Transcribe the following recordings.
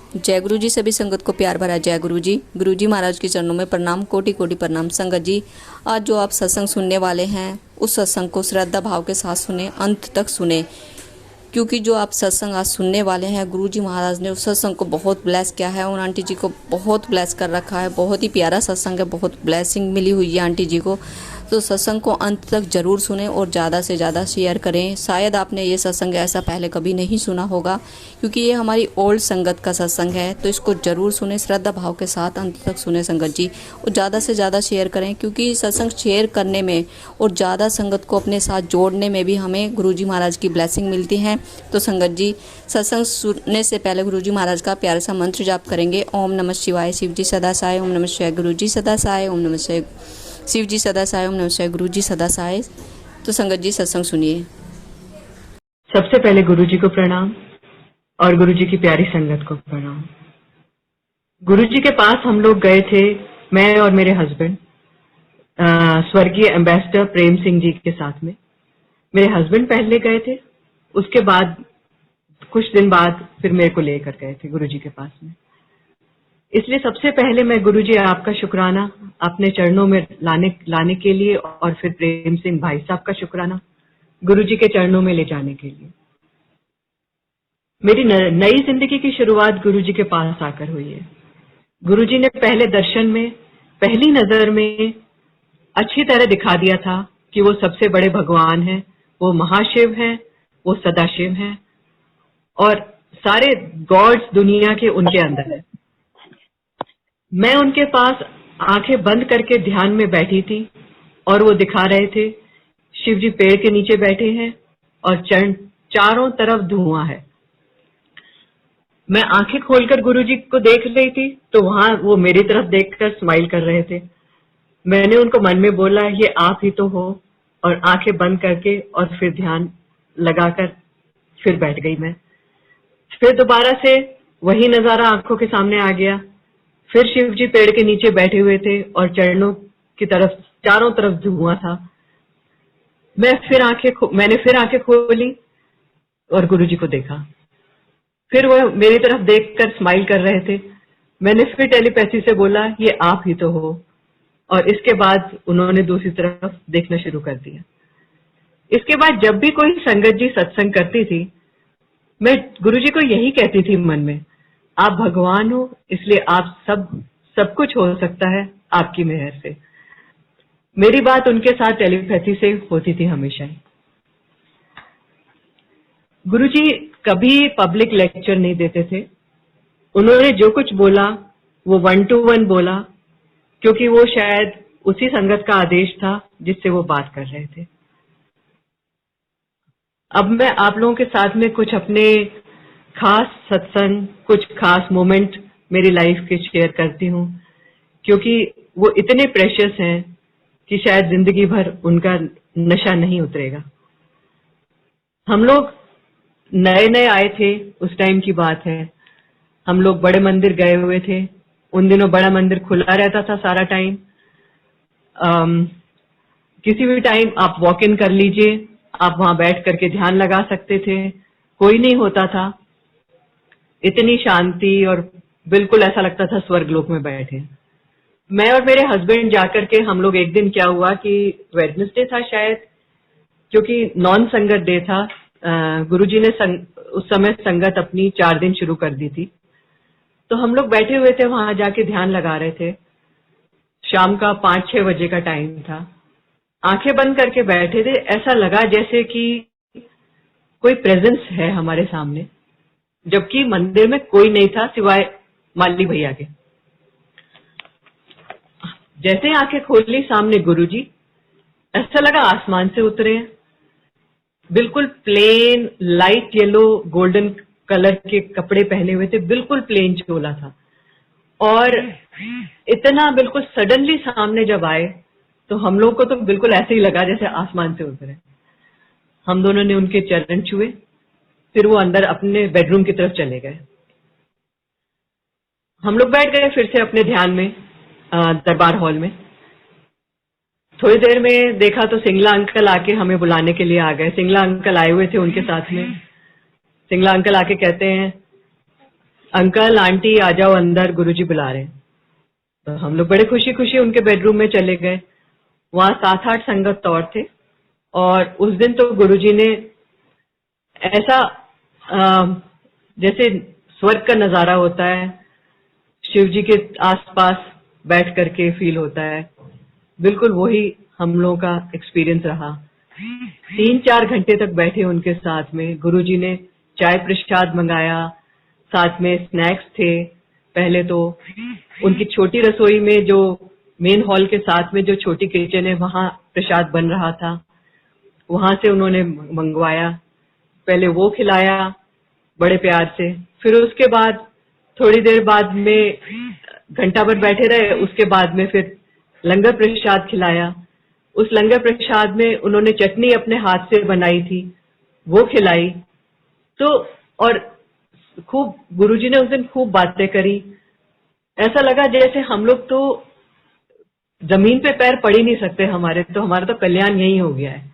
जय गुरु जी। सभी संगत को प्यार भरा जय गुरु जी। गुरु जी महाराज के चरणों में प्रणाम, कोटि कोटि प्रणाम। संगत जी, आज जो आप सत्संग सुनने वाले हैं उस सत्संग को श्रद्धा भाव के साथ सुने, अंत तक सुने, क्योंकि जो आप सत्संग आज सुनने वाले हैं गुरु जी महाराज ने उस सत्संग को बहुत ब्लेस किया है। उन आंटी जी को बहुत ब्लेस कर रखा है। बहुत ही प्यारा सत्संग है, बहुत ब्लेसिंग मिली हुई है आंटी जी को। तो सत्संग को अंत तक जरूर सुने और ज़्यादा से ज़्यादा शेयर करें। शायद आपने ये सत्संग ऐसा पहले कभी नहीं सुना होगा, क्योंकि ये हमारी ओल्ड संगत का सत्संग है। तो इसको जरूर सुने, श्रद्धा भाव के साथ अंत तक सुने संगत जी, और ज़्यादा से ज़्यादा शेयर करें, क्योंकि सत्संग शेयर करने में और ज़्यादा संगत को अपने साथ जोड़ने में भी हमें गुरु जी महाराज की ब्लेसिंग मिलती है। तो संगत जी, सत्संग सुनने से पहले गुरु जी महाराज का प्यारा सा मंत्र जाप करेंगे। ओम नमः शिवाय, शिव जी सदा सहाय। ओम नमः शिवाय, गुरु जी सदा सहाय। ओम नमः शिवाय, शिव जी सदा सहाय। ओम नमः शिवाय, गुरु जी सदा सहाय। तो संगत जी, सत्संग सुनिए। सबसे पहले गुरु जी को प्रणाम और गुरु जी की प्यारी संगत को प्रणाम। गुरु जी के पास हम लोग गए थे, मैं और मेरे हस्बैंड, स्वर्गीय एम्बेसडर प्रेम सिंह जी के साथ में। मेरे हस्बैंड पहले गए थे, उसके बाद कुछ दिन बाद फिर मेरे को लेकर गए थे गुरु जी के पास में। इसलिए सबसे पहले मैं गुरु जी आपका शुक्राना अपने चरणों में लाने के लिए, और फिर प्रेम सिंह भाई साहब का शुक्राना गुरु जी के चरणों में ले जाने के लिए। मेरी नई जिंदगी की शुरुआत गुरु जी के पास आकर हुई है। गुरु जी ने पहले दर्शन में, पहली नजर में अच्छी तरह दिखा दिया था कि वो सबसे बड़े भगवान हैं, वो महाशिव हैं, वो सदाशिव हैं, और सारे गॉड्स दुनिया के उनके अंदर है। मैं उनके पास आंखें बंद करके ध्यान में बैठी थी और वो दिखा रहे थे शिव जी पेड़ के नीचे बैठे हैं और चारों तरफ धुआं है। मैं आंखें खोलकर गुरु जी को देख रही थी तो वहां वो मेरी तरफ देखकर स्माइल कर रहे थे। मैंने उनको मन में बोला, ये आप ही तो हो, और आंखें बंद करके और फिर ध्यान लगाकर फिर बैठ गई मैं। फिर दोबारा से वही नजारा आंखों के सामने आ गया। फिर शिव जी पेड़ के नीचे बैठे हुए थे और चरणों की तरफ चारों तरफ धुआं था। मैंने फिर आंखें खोली और गुरु जी को देखा। फिर वो मेरी तरफ देखकर स्माइल कर रहे थे। मैंने फिर टेलीपैथी से बोला, ये आप ही तो हो, और इसके बाद उन्होंने दूसरी तरफ देखना शुरू कर दिया। इसके बाद जब भी कोई संगत जी सत्संग करती थी, मैं गुरु जी को यही कहती थी मन में, आप भगवान हो, इसलिए आप सब कुछ हो सकता है आपकी मेहर से। मेरी बात उनके साथ टेलीपैथी से होती थी हमेशा ही। गुरुजी कभी पब्लिक लेक्चर नहीं देते थे। उन्होंने जो कुछ बोला वो 1 to 1 बोला, क्योंकि वो शायद उसी संगत का आदेश था जिससे वो बात कर रहे थे। अब मैं आप लोगों के साथ में कुछ अपने खास सत्संग, कुछ खास मोमेंट मेरी लाइफ के शेयर करती हूँ, क्योंकि वो इतने प्रेशियस हैं कि शायद जिंदगी भर उनका नशा नहीं उतरेगा। हम लोग नए नए आए थे, उस टाइम की बात है। हम लोग बड़े मंदिर गए हुए थे। उन दिनों बड़ा मंदिर खुला रहता था सारा टाइम। किसी भी टाइम आप वॉक इन कर लीजिए, आप वहां बैठ करके ध्यान लगा सकते थे, कोई नहीं होता था। इतनी शांति, और बिल्कुल ऐसा लगता था स्वर्गलोक में बैठे। मैं और मेरे हस्बैंड जाकर के, हम लोग एक दिन क्या हुआ कि वेडनेसडे था शायद, क्योंकि नॉन संगत डे था। गुरुजी ने उस समय संगत अपनी 4 दिन शुरू कर दी थी। तो हम लोग बैठे हुए थे, वहां जाके ध्यान लगा रहे थे। शाम का 5-6 बजे का टाइम था। आंखें बंद करके बैठे थे। ऐसा लगा जैसे कि कोई प्रेजेंस है हमारे सामने, जबकि मंदिर में कोई नहीं था सिवाय माली भैया के। जैसे आंखें खोली, सामने गुरुजी, ऐसा लगा आसमान से उतरे हैं। बिल्कुल plain light yellow golden colour के कपड़े पहने हुए थे, बिल्कुल प्लेन चोला था। और इतना बिल्कुल सडनली सामने जब आए तो हम लोग को तो बिल्कुल ऐसे ही लगा जैसे आसमान से उतरे। हम दोनों ने उनके चरण छुए, फिर वो अंदर अपने बेडरूम की तरफ चले गए। हम लोग बैठ गए फिर से अपने ध्यान में, दरबार हॉल में। थोड़ी देर में देखा तो सिंगला अंकल आके हमें बुलाने के लिए आ गए। सिंगला अंकल आए हुए थे उनके साथ में। सिंगला अंकल आके कहते हैं, अंकल आंटी आ जाओ अंदर, गुरुजी बुला रहे हैं। तो हम लोग बड़े खुशी खुशी उनके बेडरूम में चले गए। वहां 7-8 संगत और थे, और उस दिन तो गुरुजी ने ऐसा जैसे स्वर्ग का नजारा होता है, शिव जी के आसपास बैठ करके फील होता है, बिल्कुल वही हम लोगों का एक्सपीरियंस रहा। 3-4 घंटे तक बैठे उनके साथ में। गुरुजी ने चाय प्रसाद मंगाया, साथ में स्नैक्स थे। पहले तो उनकी छोटी रसोई में, जो मेन हॉल के साथ में जो छोटी किचन है, वहां प्रसाद बन रहा था, वहां से उन्होंने मंगवाया। पहले वो खिलाया बड़े प्यार से, फिर उसके बाद थोड़ी देर बाद में घंटा भर बैठे रहे। उसके बाद में फिर लंगर प्रसाद खिलाया। उस लंगर प्रसाद में उन्होंने चटनी अपने हाथ से बनाई थी, वो खिलाई। तो और खूब गुरुजी ने उस दिन खूब बातें करी। ऐसा लगा जैसे हम लोग तो जमीन पे पैर पड़ ही नहीं सकते, हमारा तो कल्याण यही हो गया है,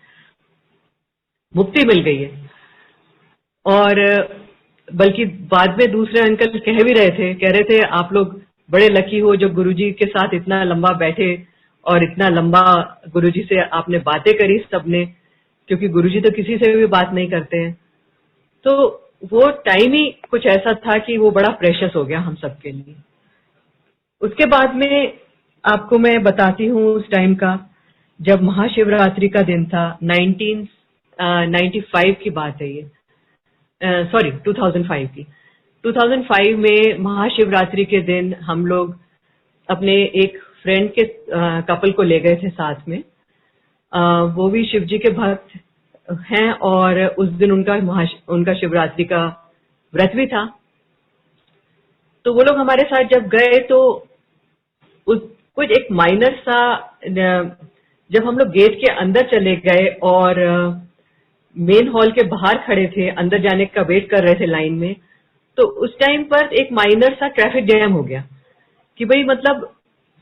मुक्ति मिल गई है। और बल्कि बाद में दूसरे अंकल कह भी रहे थे, कह रहे थे आप लोग बड़े लकी हो जो गुरुजी के साथ इतना लंबा बैठे, और इतना लंबा गुरुजी से आपने बातें करी सबने, क्योंकि गुरुजी तो किसी से भी बात नहीं करते हैं। तो वो टाइम ही कुछ ऐसा था कि वो बड़ा प्रेशियस हो गया हम सबके लिए। उसके बाद में आपको मैं बताती हूँ उस टाइम का, जब महाशिवरात्रि का दिन था। 1995 की बात है ये, सॉरी 2005 की। 2005 में महाशिवरात्रि के दिन हम लोग अपने एक फ्रेंड के कपल को ले गए थे साथ में। वो भी शिव जी के भक्त हैं, और उस दिन उनका शिवरात्रि का व्रत भी था। तो वो लोग हमारे साथ जब गए तो कुछ एक माइनर सा, जब हम लोग गेट के अंदर चले गए और मेन हॉल के बाहर खड़े थे, अंदर जाने का वेट कर रहे थे लाइन में, तो उस टाइम पर एक माइनर सा ट्रैफिक जैम हो गया कि भाई मतलब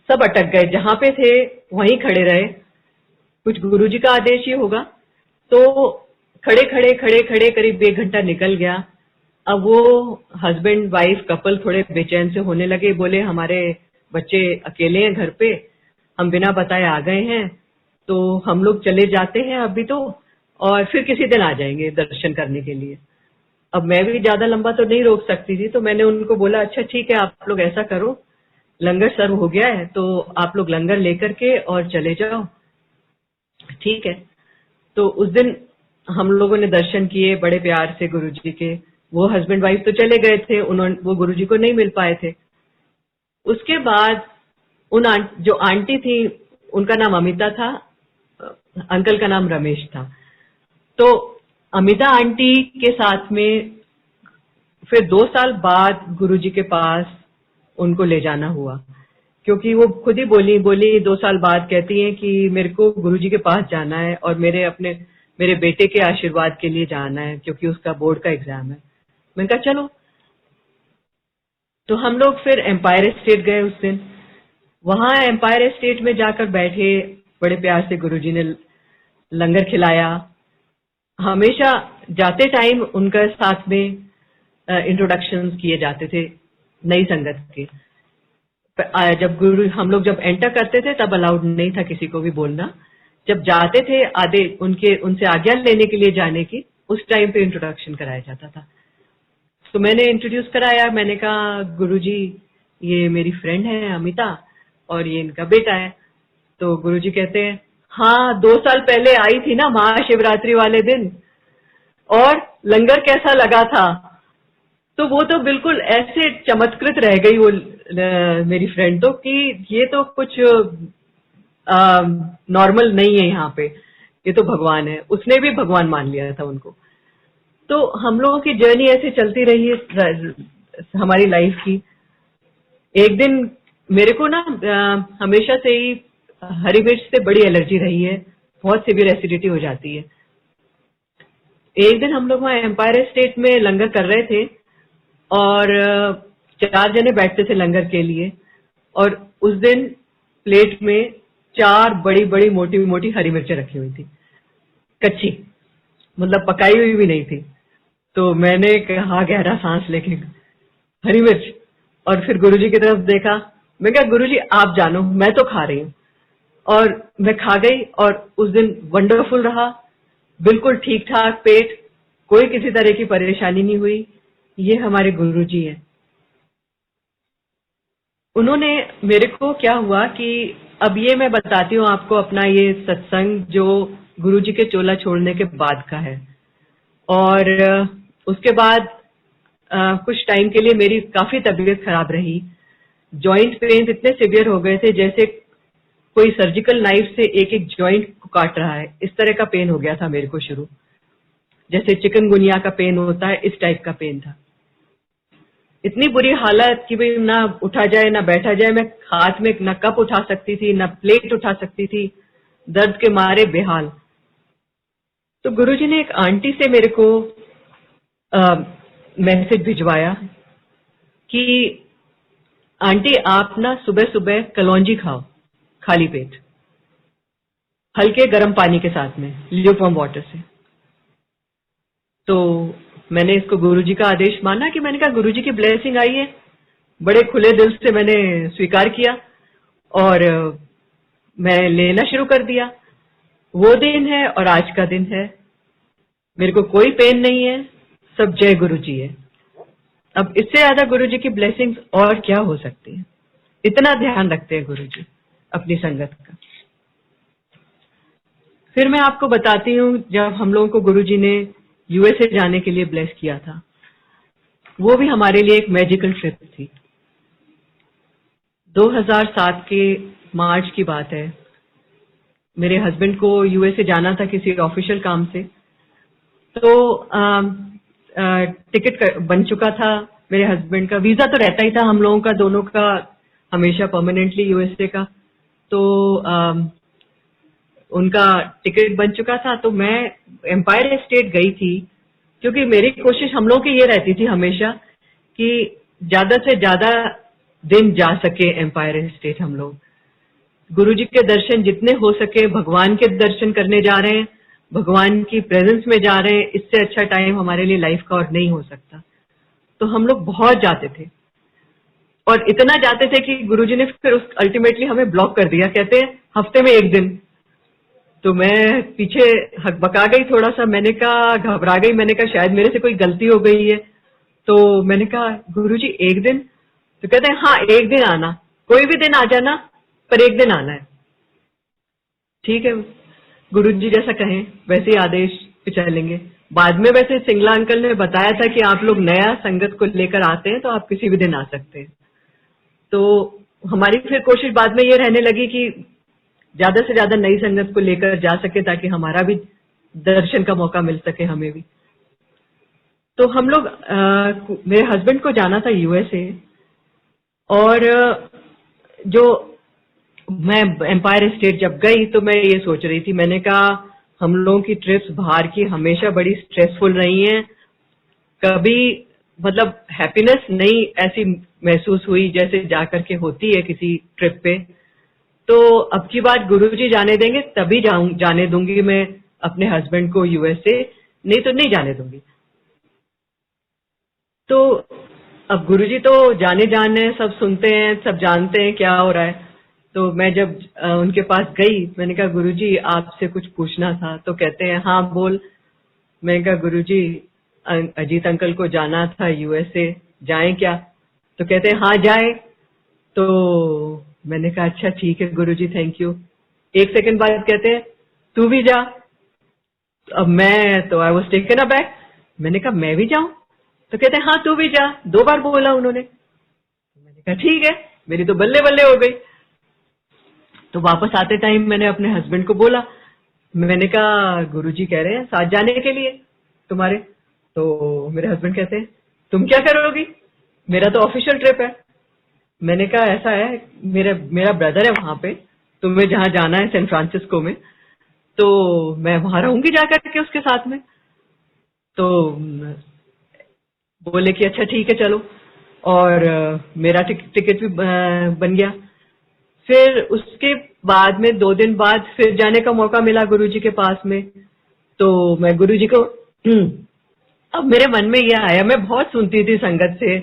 सब अटक गए, जहां पे थे वहीं खड़े रहे। कुछ गुरुजी का आदेश ही होगा। तो खड़े करीब 1 घंटा निकल गया। अब वो हस्बैंड वाइफ कपल थोड़े बेचैन से होने लगे, बोले हमारे बच्चे अकेले हैं घर पे, हम बिना बताए आ गए हैं, तो हम लोग चले जाते हैं अभी तो, और फिर किसी दिन आ जाएंगे दर्शन करने के लिए। अब मैं भी ज्यादा लंबा तो नहीं रोक सकती थी, तो मैंने उनको बोला अच्छा ठीक है, आप लोग ऐसा करो, लंगर सर्व हो गया है तो आप लोग लंगर लेकर के और चले जाओ। ठीक है। तो उस दिन हम लोगों ने दर्शन किए बड़े प्यार से गुरुजी के। वो हस्बैंड वाइफ तो चले गए थे, वो गुरुजी को नहीं मिल पाए थे। उसके बाद जो आंटी थी, उनका नाम अमिता था, अंकल का नाम रमेश था। तो अमिता आंटी के साथ में फिर 2 साल बाद गुरुजी के पास उनको ले जाना हुआ, क्योंकि वो खुद ही बोली 2 साल बाद कहती हैं कि मेरे को गुरुजी के पास जाना है और मेरे बेटे के आशीर्वाद के लिए जाना है, क्योंकि उसका बोर्ड का एग्जाम है। मैंने कहा चलो। तो हम लोग फिर एम्पायर स्टेट गए उस दिन। वहां एम्पायर स्टेट में जाकर बैठे, बड़े प्यार से गुरुजी ने लंगर खिलाया। हमेशा जाते टाइम उनका साथ में इंट्रोडक्शन किए जाते थे नई संगत के। हम लोग जब एंटर करते थे तब अलाउड नहीं था किसी को भी बोलना। जब जाते थे उनसे आज्ञा लेने के लिए जाने की, उस टाइम पे इंट्रोडक्शन कराया जाता था। तो मैंने इंट्रोड्यूस कराया, मैंने कहा गुरुजी ये मेरी फ्रेंड है अमिता, और ये इनका बेटा है। तो गुरुजी कहते हैं हाँ 2 साल पहले आई थी ना महाशिवरात्रि वाले दिन, और लंगर कैसा लगा था। तो वो तो बिल्कुल ऐसे चमत्कृत रह गई वो मेरी फ्रेंड तो, कि ये तो कुछ नॉर्मल नहीं है यहाँ पे, ये तो भगवान है। उसने भी भगवान मान लिया था उनको। तो हम लोगों की जर्नी ऐसे चलती रही है हमारी लाइफ की। एक दिन मेरे को ना हमेशा से ही हरी मिर्च से बड़ी एलर्जी रही है, बहुत सीवियर एसिडिटी हो जाती है। एक दिन हम लोग वहां एम्पायर स्टेट में लंगर कर रहे थे, और 4 जने बैठते थे लंगर के लिए, और उस दिन प्लेट में 4 बड़ी बड़ी मोटी मोटी हरी मिर्चें रखी हुई थी, कच्ची, मतलब पकाई हुई भी नहीं थी। तो मैंने कहा गहरा सांस लेके, हरी मिर्च, और फिर गुरुजी की तरफ देखा। मैं कहा गुरुजी आप जानो, मैं तो खा रही हूँ। और मैं खा गई और उस दिन वंडरफुल रहा, बिल्कुल ठीक ठाक पेट, कोई किसी तरह की परेशानी नहीं हुई। ये हमारे गुरुजी हैं। उन्होंने मेरे को क्या हुआ कि अब ये मैं बताती हूँ आपको अपना ये सत्संग जो गुरुजी के चोला छोड़ने के बाद का है। और उसके बाद कुछ टाइम के लिए मेरी काफी तबीयत खराब रही। जॉइंट पेन इतने सिवियर हो गए थे जैसे कोई सर्जिकल नाइफ से एक एक जॉइंट को काट रहा है, इस तरह का पेन हो गया था मेरे को शुरू। जैसे चिकनगुनिया का पेन होता है, इस टाइप का पेन था। इतनी बुरी हालत कि भाई ना उठा जाए ना बैठा जाए। मैं हाथ में न कप उठा सकती थी न प्लेट उठा सकती थी, दर्द के मारे बेहाल। तो गुरुजी ने एक आंटी से मेरे को मैसेज भिजवाया कि आंटी आप ना सुबह सुबह कलौंजी खाओ खाली पेट, हल्के गर्म पानी के साथ में, ल्यूकवार्म वाटर से। तो मैंने इसको गुरुजी का आदेश माना कि मैंने कहा गुरुजी की ब्लेसिंग आई है, बड़े खुले दिल से मैंने स्वीकार किया और मैं लेना शुरू कर दिया। वो दिन है और आज का दिन है, मेरे को कोई पेन नहीं है, सब जय गुरुजी है। अब इससे ज्यादा गुरुजी की ब्लेसिंग्स और क्या हो सकती है। इतना ध्यान रखते हैं गुरुजी अपनी संगत का। फिर मैं आपको बताती हूँ जब हम लोगों को गुरुजी ने यूएसए जाने के लिए ब्लेस किया था, वो भी हमारे लिए एक मैजिकल ट्रिप थी। 2007 के मार्च की बात है। मेरे हस्बैंड को यूएसए जाना था किसी ऑफिशियल काम से। तो टिकट बन चुका था मेरे हस्बैंड का, वीजा तो रहता ही था हम लोगों का दोनों का हमेशा परमानेंटली यूएसए का। तो उनका टिकट बन चुका था। तो मैं एम्पायर स्टेट गई थी, क्योंकि मेरी कोशिश हम लोगों की ये रहती थी हमेशा कि ज्यादा से ज्यादा दिन जा सके एम्पायर स्टेट हम लोग। गुरुजी के दर्शन जितने हो सके, भगवान के दर्शन करने जा रहे हैं, भगवान की प्रेजेंस में जा रहे हैं, इससे अच्छा टाइम हमारे लिए लाइफ का और नहीं हो सकता। तो हम लोग बहुत जाते थे और इतना जाते थे कि गुरुजी ने फिर उस अल्टीमेटली हमें ब्लॉक कर दिया, कहते हैं हफ्ते में एक दिन। तो मैं पीछे हकबका गई थोड़ा सा, मैंने कहा घबरा गई, मैंने कहा शायद मेरे से कोई गलती हो गई है। तो मैंने कहा गुरुजी एक दिन? तो कहते हैं हाँ एक दिन आना, कोई भी दिन आ जाना पर एक दिन आना है। ठीक है, गुरुजी जैसा कहें वैसे ही आदेश पे चलेंगे। बाद में वैसे सिंगला अंकल ने बताया था कि आप लोग नया संगत को लेकर आते हैं तो आप किसी भी दिन आ सकते हैं। तो हमारी फिर कोशिश बाद में ये रहने लगी कि ज्यादा से ज्यादा नई संगत को लेकर जा सके ताकि हमारा भी दर्शन का मौका मिल सके हमें भी। तो हम लोग मेरे हस्बैंड को जाना था यूएसए, और जो मैं एम्पायर स्टेट जब गई तो मैं ये सोच रही थी, मैंने कहा हम लोगों की ट्रिप्स बाहर की हमेशा बड़ी स्ट्रेसफुल रही हैं, कभी मतलब हैप्पीनेस नहीं ऐसी महसूस हुई जैसे जाकर के होती है किसी ट्रिप पे। तो अब की बार गुरुजी जाने देंगे तभी जाने दूंगी मैं अपने हस्बैंड को यूएसए, नहीं तो नहीं जाने दूंगी। तो अब गुरुजी तो जाने सब सुनते हैं, सब जानते हैं क्या हो रहा है। तो मैं जब उनके पास गई, मैंने कहा गुरुजी आपसे कुछ पूछना था। तो कहते हैं हाँ बोल। मैंने कहा गुरुजी अजीत अंकल को जाना था यूएसए, जाएं क्या? तो कहते हैं हाँ जाए। तो मैंने कहा अच्छा ठीक है गुरुजी थैंक यू। एक सेकंड बाद कहते हैं तू भी जा। अब मैं तो आई वाज टेकन अबैक, मैंने कहा मैं भी जाऊं? तो कहते हैं हाँ तू भी जा, 2 बार बोला उन्होंने। मैंने कहा ठीक है, मेरी तो बल्ले बल्ले हो गई। तो वापस आते टाइम मैंने अपने हस्बैंड को बोला, मैंने कहा गुरुजी कह रहे हैं साथ जाने के लिए तुम्हारे। तो मेरे हस्बैंड कहते हैं तुम क्या करोगी, मेरा तो ऑफिशियल ट्रिप है। मैंने कहा ऐसा है मेरा ब्रदर है वहां पे, तुम्हें जहां जाना है सैन फ्रांसिस्को में, तो मैं वहां रहूंगी जाकर के उसके साथ में। तो बोले कि अच्छा ठीक है चलो, और मेरा टिकट भी बन गया। फिर उसके बाद में 2 दिन बाद फिर जाने का मौका मिला गुरुजी के पास में। तो मैं गुरुजी को अब मेरे मन में यह आया, मैं बहुत सुनती थी संगत से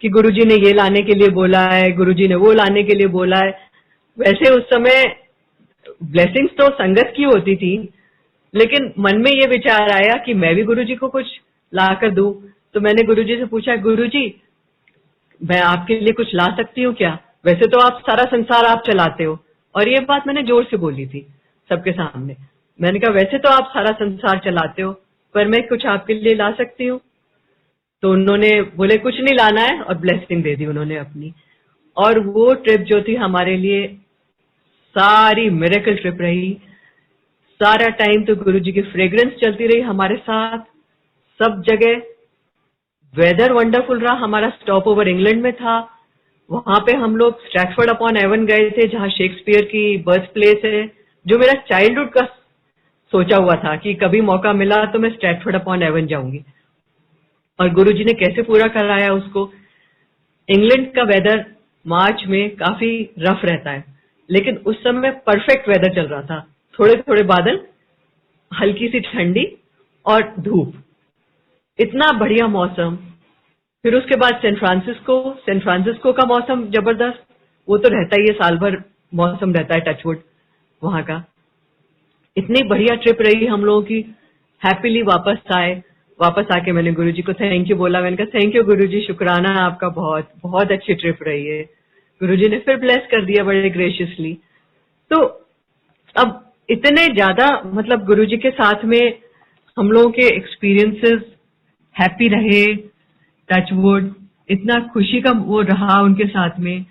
कि गुरुजी ने ये लाने के लिए बोला है, गुरुजी ने वो लाने के लिए बोला है। वैसे उस समय ब्लेसिंग्स तो संगत की होती थी, लेकिन मन में ये विचार आया कि मैं भी गुरुजी को कुछ ला कर दूं। तो मैंने गुरुजी से पूछा, गुरुजी मैं आपके लिए कुछ ला सकती हूँ क्या? वैसे तो आप सारा संसार आप चलाते हो। और ये बात मैंने जोर से बोली थी सबके सामने। मैंने कहा वैसे तो आप सारा संसार चलाते हो, पर मैं कुछ आपके लिए ला सकती हूँ? तो उन्होंने बोले कुछ नहीं लाना है, और ब्लेसिंग दे दी उन्होंने अपनी। और वो ट्रिप जो थी हमारे लिए सारी मिरेकल ट्रिप रही। सारा टाइम तो गुरुजी की फ्रेग्रेंस चलती रही हमारे साथ, सब जगह। वेदर वंडरफुल रहा। हमारा स्टॉप ओवर इंग्लैंड में था। वहां पे हम लोग स्ट्रैटफोर्ड अपॉन एवन गए थे, जहां शेक्सपियर की बर्थ प्लेस है, जो मेरा चाइल्डहुड का सोचा हुआ था कि कभी मौका मिला तो मैं स्ट्रैटफोर्ड अपॉन एवन जाऊंगी। और गुरुजी ने कैसे पूरा कराया उसको। इंग्लैंड का वेदर मार्च में काफी रफ रहता है, लेकिन उस समय परफेक्ट वेदर चल रहा था। थोड़े थोड़े बादल, हल्की सी ठंडी और धूप, इतना बढ़िया मौसम। फिर उसके बाद सैन फ्रांसिस्को का मौसम जबरदस्त। वो तो रहता ही है, साल भर मौसम रहता है टचवुड वहां का। इतनी बढ़िया ट्रिप रही हम लोगों की। हैप्पीली वापस आए। वापस आके मैंने गुरुजी को थैंक यू बोला। मैंने कहा थैंक यू गुरुजी, शुक्राना आपका, बहुत बहुत अच्छी ट्रिप रही है। गुरुजी ने फिर ब्लेस कर दिया बड़े ग्रेशियसली। तो अब इतने ज्यादा मतलब गुरुजी के साथ में हम लोगों के एक्सपीरियंसेस हैप्पी रहे, टचवुड, इतना खुशी का वो रहा उनके साथ में।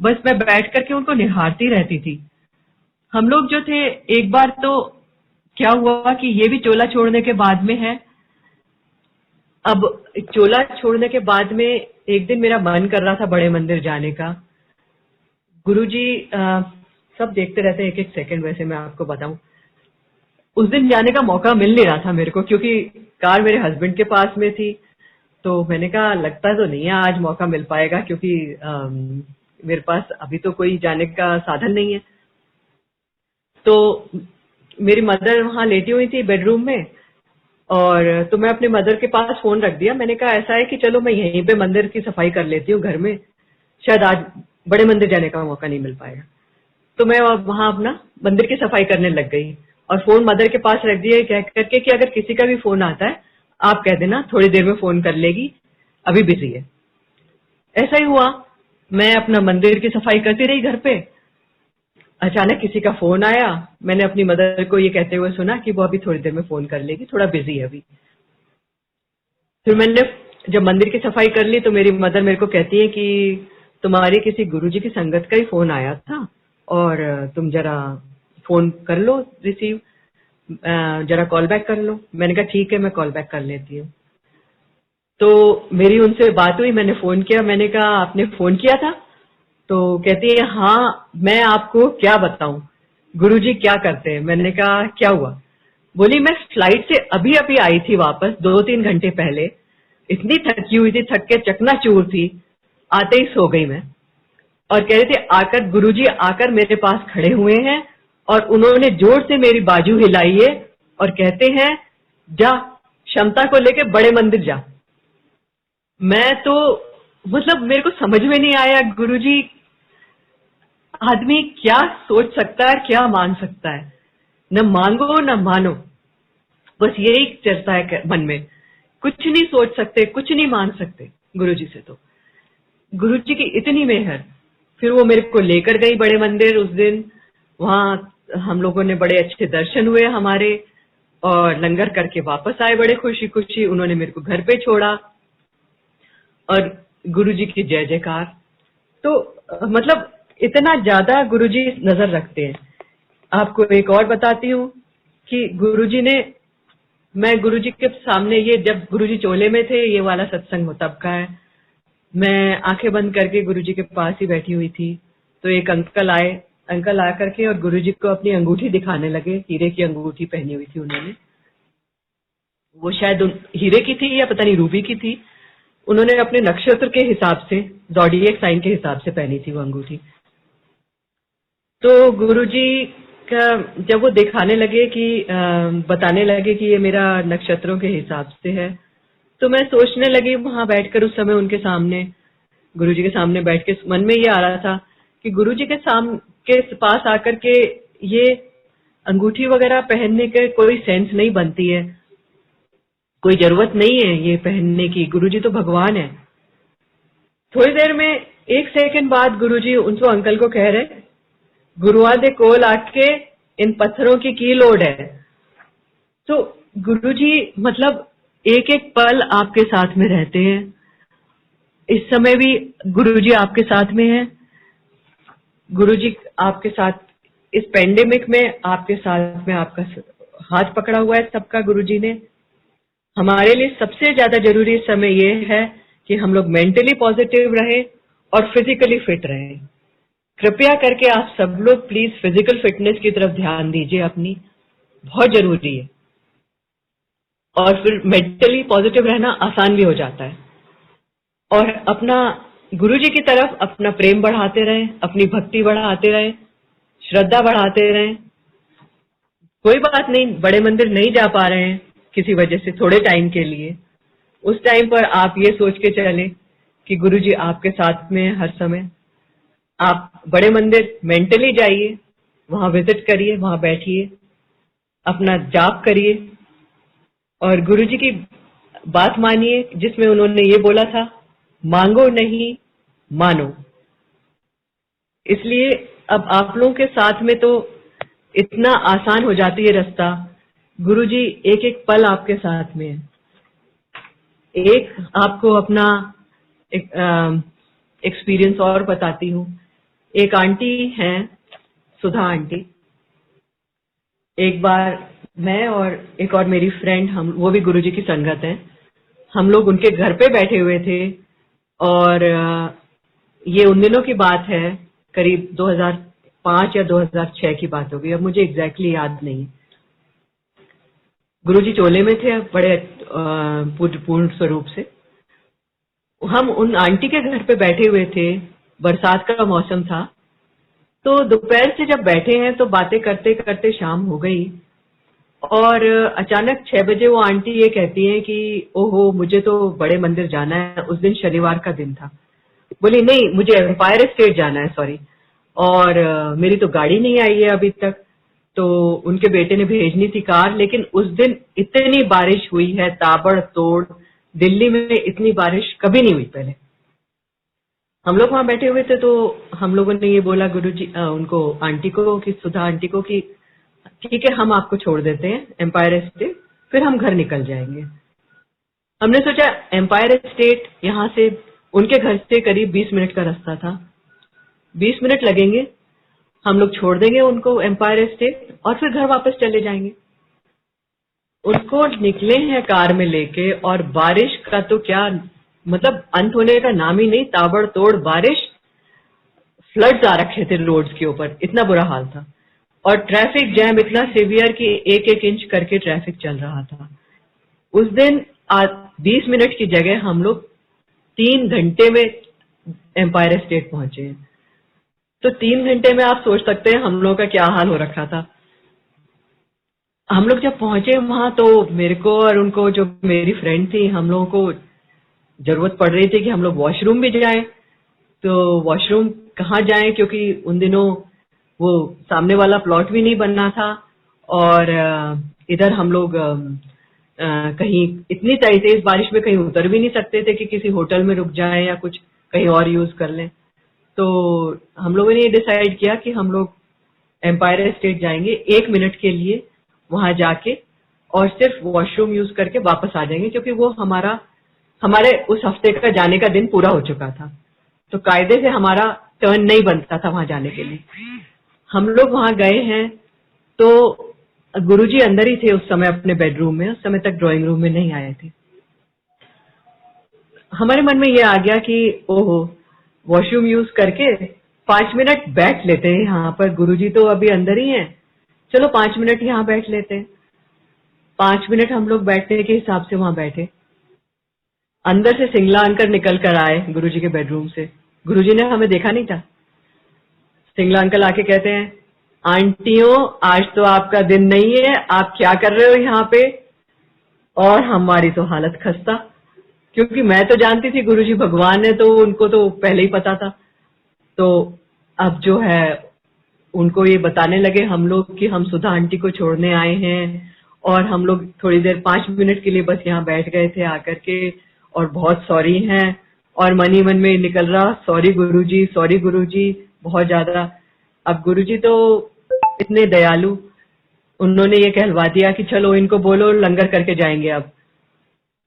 बस मैं बैठ करके उनको निहारती रहती थी। हम लोग जो थे, एक बार तो क्या हुआ कि ये भी चोला छोड़ने के बाद में है। अब चोला छोड़ने के बाद में एक दिन मेरा मन कर रहा था बड़े मंदिर जाने का। गुरुजी सब देखते रहते हैं एक एक सेकंड। वैसे मैं आपको बताऊं, उस दिन जाने का मौका मिल नहीं रहा था मेरे को, क्योंकि कार मेरे हस्बैंड के पास में थी। तो मैंने कहा लगता तो नहीं है आज मौका मिल पाएगा, क्योंकि मेरे पास अभी तो कोई जाने का साधन नहीं है। तो मेरी मदर वहां लेटी हुई थी बेडरूम में, और तो मैं अपने मदर के पास फोन रख दिया। मैंने कहा ऐसा है कि चलो मैं यहीं पे मंदिर की सफाई कर लेती हूँ घर में, शायद आज बड़े मंदिर जाने का मौका नहीं मिल पाएगा। तो मैं वहां अपना मंदिर की सफाई करने लग गई, और फोन मदर के पास रख दिया कह करके कि अगर किसी का भी फोन आता है आप कह देना थोड़ी देर में फोन कर लेगी, अभी बिजी है। ऐसा ही हुआ। मैं अपना मंदिर की सफाई करती रही घर पे। अचानक किसी का फोन आया। मैंने अपनी मदर को ये कहते हुए सुना कि वो अभी थोड़ी देर में फोन कर लेगी, थोड़ा बिजी है अभी। फिर मैंने जब मंदिर की सफाई कर ली तो मेरी मदर मेरे को कहती है कि तुम्हारी किसी गुरुजी की संगत का ही फोन आया था, और तुम जरा फोन कर लो रिसीव, जरा कॉल बैक कर लो। मैंने कहा ठीक है, मैं कॉल बैक कर लेती हूँ। तो मेरी उनसे बात हुई, मैंने फोन किया। मैंने कहा आपने फोन किया था? तो कहती है हाँ, मैं आपको क्या बताऊं गुरुजी क्या करते हैं। मैंने कहा क्या हुआ? बोली मैं फ्लाइट से अभी अभी आई थी वापस 2-3 घंटे पहले। इतनी थकी हुई थी, थक के चकनाचूर थी, आते ही सो गई मैं। और कह रहे थे आकर गुरुजी आकर मेरे पास खड़े हुए हैं, और उन्होंने जोर से मेरी बाजू हिलाई है और कहते हैं जा क्षमता को लेके बड़े मंदिर जा। मैं तो मतलब मेरे को समझ में नहीं आया, गुरुजी आदमी क्या सोच सकता है, क्या मान सकता है। न मांगो न मानो, बस यही चलता है मन में। कुछ नहीं सोच सकते, कुछ नहीं मान सकते गुरुजी से। तो गुरुजी की इतनी मेहर। फिर वो मेरे को लेकर गई बड़े मंदिर उस दिन। वहां हम लोगों ने बड़े अच्छे दर्शन हुए हमारे, और लंगर करके वापस आए बड़े खुशी खुशी। उन्होंने मेरे को घर पे छोड़ा, और गुरुजी की जय जयकार। तो मतलब इतना ज्यादा गुरुजी नजर रखते हैं। आपको एक और बताती हूँ कि गुरुजी ने, मैं गुरुजी के सामने, ये जब गुरुजी चोले में थे, ये वाला सत्संग तब का है। मैं आंखें बंद करके गुरुजी के पास ही बैठी हुई थी। तो एक अंकल आए। अंकल आकर के और गुरुजी को अपनी अंगूठी दिखाने लगे। हीरे की अंगूठी पहनी हुई थी उन्होंने। वो शायद हीरे की थी या पता नहीं रूबी की थी। उन्होंने अपने नक्षत्र के हिसाब से, ज़ोडिएक साइन के हिसाब से पहनी थी वो अंगूठी। तो गुरुजी का जब वो दिखाने लगे कि बताने लगे कि ये मेरा नक्षत्रों के हिसाब से है, तो मैं सोचने लगी वहां बैठकर उस समय उनके सामने गुरुजी के सामने बैठ के मन में ये आ रहा था कि गुरुजी के पास आकर के ये अंगूठी वगैरह पहनने के कोई सेंस नहीं बनती है, कोई जरूरत नहीं है ये पहनने की, गुरुजी तो भगवान है। थोड़ी देर में 1 सेकंड बाद गुरुजी उनसे अंकल को कह रहे, गुरुआ दे कोल आके इन पत्थरों की लोड है। तो गुरुजी मतलब एक एक पल आपके साथ में रहते हैं। इस समय भी गुरुजी आपके साथ में है, गुरुजी आपके साथ इस पेंडेमिक में आपके साथ में आपका हाथ पकड़ा हुआ है सबका गुरुजी ने। हमारे लिए सबसे ज्यादा जरूरी समय ये है कि हम लोग मेंटली पॉजिटिव रहें और फिजिकली फिट रहें। कृपया करके आप सब लोग प्लीज फिजिकल फिटनेस की तरफ ध्यान दीजिए अपनी, बहुत जरूरी है। और फिर मेंटली पॉजिटिव रहना आसान भी हो जाता है। और अपना गुरुजी की तरफ अपना प्रेम बढ़ाते रहें, अपनी भक्ति बढ़ाते रहें, श्रद्धा बढ़ाते रहें। कोई बात नहीं, बड़े मंदिर नहीं जा पा रहे हैं किसी वजह से थोड़े टाइम के लिए, उस टाइम पर आप ये सोच के चलें कि गुरुजी आपके साथ में हर समय। आप बड़े मंदिर मेंटली जाइए, वहां विजिट करिए, वहां बैठिए, अपना जाप करिए और गुरुजी की बात मानिए जिसमें उन्होंने ये बोला था, मांगो नहीं मानो। इसलिए अब आप लोगों के साथ में तो इतना आसान हो जाती है रास्ता, गुरुजी एक एक पल आपके साथ में है। एक आपको अपना एक्सपीरियंस और बताती हूँ। एक आंटी हैं, सुधा आंटी, एक बार मैं और एक और मेरी फ्रेंड, हम वो भी गुरुजी की संगत है, हम लोग उनके घर पे बैठे हुए थे और ये उन दिनों की बात है, करीब 2005 या 2006 की बात होगी, अब मुझे एग्जैक्टली याद नहीं। गुरुजी चोले में थे बड़े पूर्ण स्वरूप से। हम उन आंटी के घर पे बैठे हुए थे, बरसात का मौसम था, तो दोपहर से जब बैठे हैं तो बातें करते करते शाम हो गई और अचानक 6 बजे वो आंटी ये कहती हैं कि ओहो मुझे तो बड़े मंदिर जाना है। उस दिन शनिवार का दिन था। बोली नहीं, मुझे एम्पायर स्टेट जाना है, सॉरी, और मेरी तो गाड़ी नहीं आई है अभी तक। तो उनके बेटे ने भेजनी थी कार, लेकिन उस दिन इतनी बारिश हुई है ताबड़तोड़, दिल्ली में इतनी बारिश कभी नहीं हुई पहले। हम लोग वहां बैठे हुए थे तो हम लोगों ने ये बोला गुरुजी उनको आंटी को, कि सुधा आंटी को, कि ठीक है हम आपको छोड़ देते हैं एम्पायर स्टेट, फिर हम घर निकल जाएंगे। हमने सोचा एम्पायर स्टेट यहाँ से उनके घर से करीब 20 मिनट का रास्ता था, 20 मिनट लगेंगे, हम लोग छोड़ देंगे उनको एम्पायर स्टेट और फिर घर वापस चले जाएंगे। उनको निकले हैं कार में लेके और बारिश का तो क्या मतलब अंत होने का नाम ही नहीं, ताबड़तोड़ बारिश, फ्लड्स आ रखे थे रोड्स के ऊपर, इतना बुरा हाल था। और ट्रैफिक जैम इतना सीवियर कि 1-1 इंच करके ट्रैफिक चल रहा था। उस दिन 20 मिनट की जगह हम लोग 3 घंटे में एम्पायर स्टेट पहुंचे। तो 3 घंटे में आप सोच सकते हैं हम लोगों का क्या हाल हो रखा था। हम लोग जब पहुंचे वहां तो मेरे को और उनको, जो मेरी फ्रेंड थी, हम लोगों को जरूरत पड़ रही थी कि हम लोग वॉशरूम भी जाएं। तो वॉशरूम कहाँ जाएं, क्योंकि उन दिनों वो सामने वाला प्लॉट भी नहीं बनना था और इधर हम लोग कहीं इतनी तेज बारिश में कहीं उतर भी नहीं सकते थे कि किसी होटल में रुक जाएं या कुछ कहीं और यूज कर लें। तो हम लोगों ने ये डिसाइड किया कि हम लोग एम्पायर स्टेट जाएंगे 1 मिनट के लिए, वहां जाके और सिर्फ वॉशरूम यूज करके वापस आ जाएंगे, क्योंकि वो हमारे उस हफ्ते का जाने का दिन पूरा हो चुका था। तो कायदे से हमारा टर्न नहीं बनता था वहां जाने के लिए। हम लोग वहां गए हैं तो गुरुजी अंदर ही थे उस समय अपने बेडरूम में, उस समय तक ड्राइंग रूम में नहीं आए थे। हमारे मन में ये आ गया कि ओहो वॉशरूम यूज करके 5 मिनट बैठ लेते हैं यहाँ पर, गुरुजी तो अभी अंदर ही हैं, चलो 5 मिनट यहाँ बैठ लेते हैं। 5 मिनट हम लोग बैठने के हिसाब से वहां बैठे। अंदर से सिंगला अंकल निकल कर आए गुरुजी के बेडरूम से। गुरुजी ने हमें देखा नहीं था। सिंगला अंकल आके कहते हैं, आंटियों आज तो आपका दिन नहीं है, आप क्या कर रहे हो यहाँ पे। और हमारी तो हालत खस्ता क्योंकि मैं तो जानती थी गुरुजी भगवान है, तो उनको तो पहले ही पता था। तो अब जो है उनको ये बताने लगे हम लोग कि हम सुधा आंटी को छोड़ने आए हैं, और हम लोग थोड़ी देर 5 मिनट के लिए बस यहाँ बैठ गए थे आकर के, और बहुत सॉरी हैं। और मन ही मन में निकल रहा, सॉरी गुरुजी, बहुत ज्यादा। अब गुरुजी तो इतने दयालु, उन्होंने ये कहलवा दिया कि चलो इनको बोलो लंगर करके जाएंगे अब।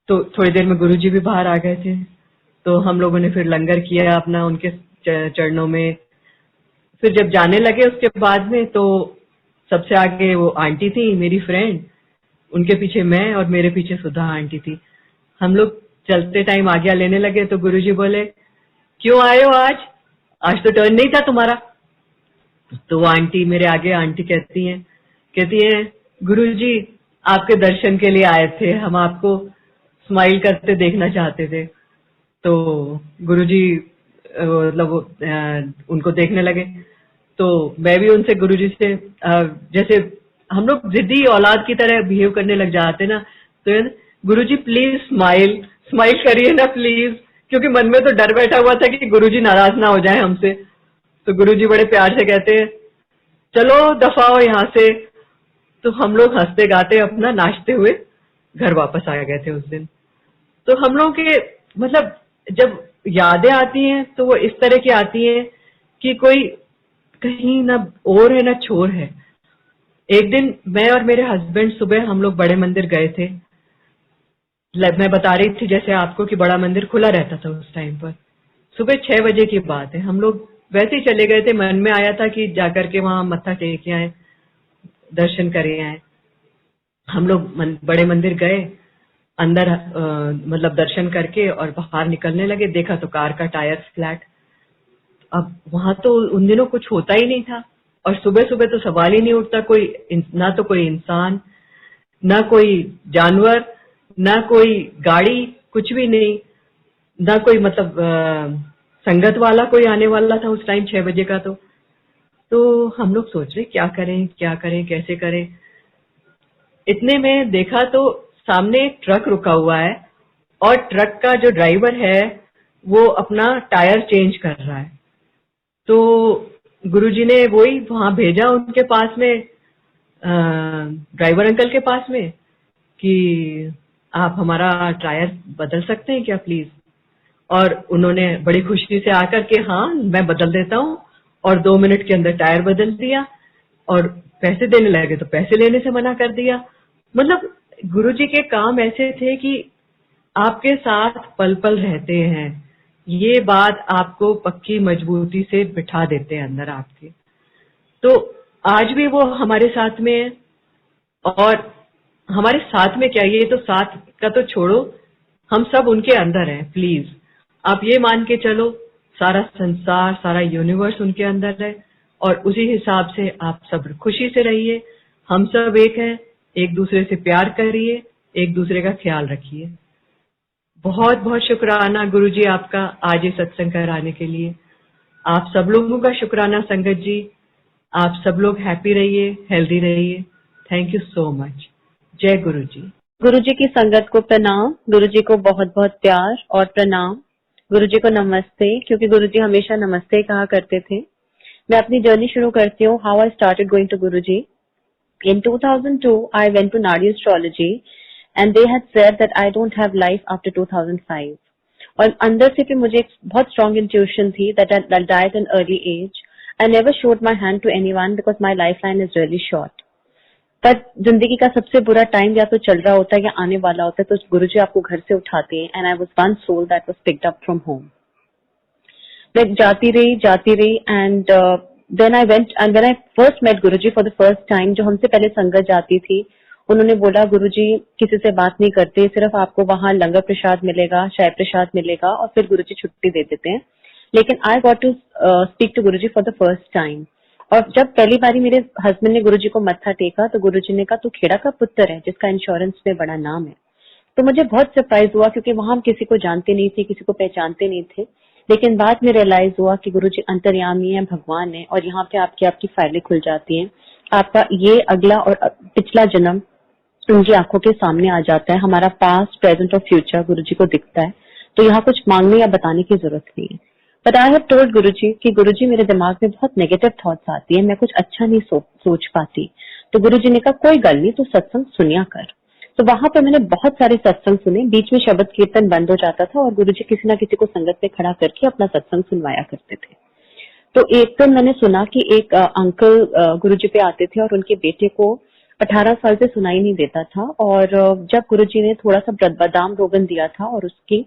तो थोड़ी देर में गुरुजी भी बाहर आ गए थे, तो हम लोगों ने फिर लंगर किया अपना उनके चरणों में। फिर जब जाने लगे उसके बाद में, तो सबसे आगे वो आंटी थी मेरी फ्रेंड, उनके पीछे मैं, और मेरे पीछे सुधा आंटी थी। हम लोग चलते टाइम आज्ञा लेने लगे, तो गुरुजी बोले क्यों आए हो आज? आज तो टर्न नहीं था तुम्हारा। तो वो आंटी मेरे आगे आंटी कहती हैं गुरुजी आपके दर्शन के लिए आए थे, हम आपको स्माइल करते देखना चाहते थे। तो गुरुजी मतलब उनको देखने लगे। तो मैं भी उनसे गुरुजी से जैसे हम लोग जिद्दी औलाद की तरह बिहेव करने लग जाते ना, तो गुरुजी प्लीज स्माइल करिए ना प्लीज, क्योंकि मन में तो डर बैठा हुआ था कि गुरुजी नाराज ना हो जाए हमसे। तो गुरुजी बड़े प्यार से कहते हैं चलो दफाओ यहाँ से। तो हम लोग हंसते गाते अपना नाचते हुए घर वापस आ गए थे उस दिन। तो हम लोग के मतलब जब यादें आती हैं तो वो इस तरह की आती हैं कि कोई कहीं ना और है ना छोर है। एक दिन मैं और मेरे हस्बैंड सुबह हम लोग बड़े मंदिर गए थे। मैं बता रही थी जैसे आपको कि बड़ा मंदिर खुला रहता था उस टाइम पर। सुबह 6 बजे की बात है, हम लोग वैसे ही चले गए थे, मन में आया था कि जाकर के वहां मत्था टेक के आए, दर्शन करे आए। हम लोग बड़े मंदिर गए, अंदर मतलब दर्शन करके और बाहर निकलने लगे, देखा तो कार का टायर फ्लैट। अब वहां तो उन दिनों कुछ होता ही नहीं था, और सुबह सुबह तो सवाल ही नहीं उठता, ना तो कोई इंसान, ना कोई जानवर, ना कोई गाड़ी, कुछ भी नहीं, ना कोई मतलब संगत वाला कोई आने वाला था उस टाइम 6 बजे का। तो हम लोग सोच रहे क्या करें कैसे करें। इतने में देखा तो सामने एक ट्रक रुका हुआ है, और ट्रक का जो ड्राइवर है वो अपना टायर चेंज कर रहा है। तो गुरुजी ने वही वहां भेजा उनके पास में, ड्राइवर अंकल के पास में, कि आप हमारा टायर बदल सकते हैं क्या प्लीज। और उन्होंने बड़ी खुशी से आकर के हाँ मैं बदल देता हूँ, और 2 मिनट के अंदर टायर बदल दिया। और पैसे देने लगे तो पैसे लेने से मना कर दिया। मतलब गुरुजी के काम ऐसे थे कि आपके साथ पल पल रहते हैं, ये बात आपको पक्की मजबूती से बिठा देते हैं अंदर आपके। तो आज भी वो हमारे साथ में है, और हमारे साथ में क्या, ये तो साथ का तो छोड़ो, हम सब उनके अंदर हैं। प्लीज आप ये मान के चलो, सारा संसार सारा यूनिवर्स उनके अंदर है, और उसी हिसाब से आप सब खुशी से रहिए। हम सब एक हैं, एक दूसरे से प्यार करिए, एक दूसरे का ख्याल रखिए। बहुत बहुत शुक्राना गुरुजी आपका आज ये सत्संग कराने के लिए। आप सब लोगों का शुक्राना संगत जी। आप सब लोग हैप्पी रहिए, हेल्दी रहिए। Thank you so much. जय गुरुजी। गुरुजी की संगत को प्रणाम, गुरुजी को बहुत बहुत प्यार और प्रणाम, गुरुजी को नमस्ते, क्योंकि गुरुजी हमेशा नमस्ते कहा करते थे। मैं अपनी जर्नी शुरू करती हूँ, how I started going to Guruji. In 2002 I went to nadi astrology and they had said that I don't have life after 2005। और अंदर से फिर मुझे एक बहुत स्ट्रॉन्ग इंट्यूशन थी that I die at an early age. I never showed my hand to anyone because my life line is really short. पर जिंदगी का सबसे बुरा टाइम या तो चल रहा होता है या आने वाला होता है, तो गुरुजी आपको घर से उठाते हैं। And I was one soul that was picked up from home. मैं जाती रही and then I went and when I first met Guruji for the first time, जो हमसे पहले संगत जाती थी, उन्होंने बोला गुरुजी किसी से बात नहीं करते, सिर्फ आपको वहां लंगर प्रसाद मिलेगा, चाय प्रसाद मिलेगा, और फिर गुरुजी छुट्टी दे देते हैं। लेकिन I got to speak to Guruji for the first time. और जब पहली बारी मेरे हस्बैंड ने गुरुजी को मत्था टेका तो गुरुजी ने कहा तू खेड़ा का पुत्र है जिसका इंश्योरेंस में बड़ा नाम है। तो मुझे बहुत सरप्राइज हुआ, क्योंकि वहां हम किसी को जानते नहीं थे, किसी को पहचानते नहीं थे। लेकिन बाद में रियलाइज हुआ कि गुरुजी अंतर्यामी है, भगवान है, और यहाँ पे आपकी फाइलें खुल जाती हैं। आपका ये अगला और पिछला जन्म उनकी आंखों के सामने आ जाता है, हमारा पास्ट, प्रेजेंट और फ्यूचर गुरु जी को दिखता है। तो यहाँ कुछ मांगने या बताने की जरूरत नहीं है। बट आई हैव टोल्ड गुरु जी कि गुरु जी मेरे दिमाग में बहुत नेगेटिव थॉट्स आती है, मैं कुछ अच्छा नहीं सोच पाती। तो गुरु जी ने कहा कोई गल नहीं, तू सत्संग सुनिया कर। तो वहां पे मैंने बहुत सारे सत्संग सुने, बीच में शब्द कीर्तन बंद हो जाता था और गुरु जी किसी ना किसी को संगत पे खड़ा करके अपना सत्संग सुनवाया करते थे। तो एक दिन मैंने सुना कि एक अंकल गुरुजी पे आते थे और उनके बेटे को 18 साल से सुनाई नहीं देता था, और जब गुरुजी ने थोड़ा सा बादाम रोगन दिया था और उसकी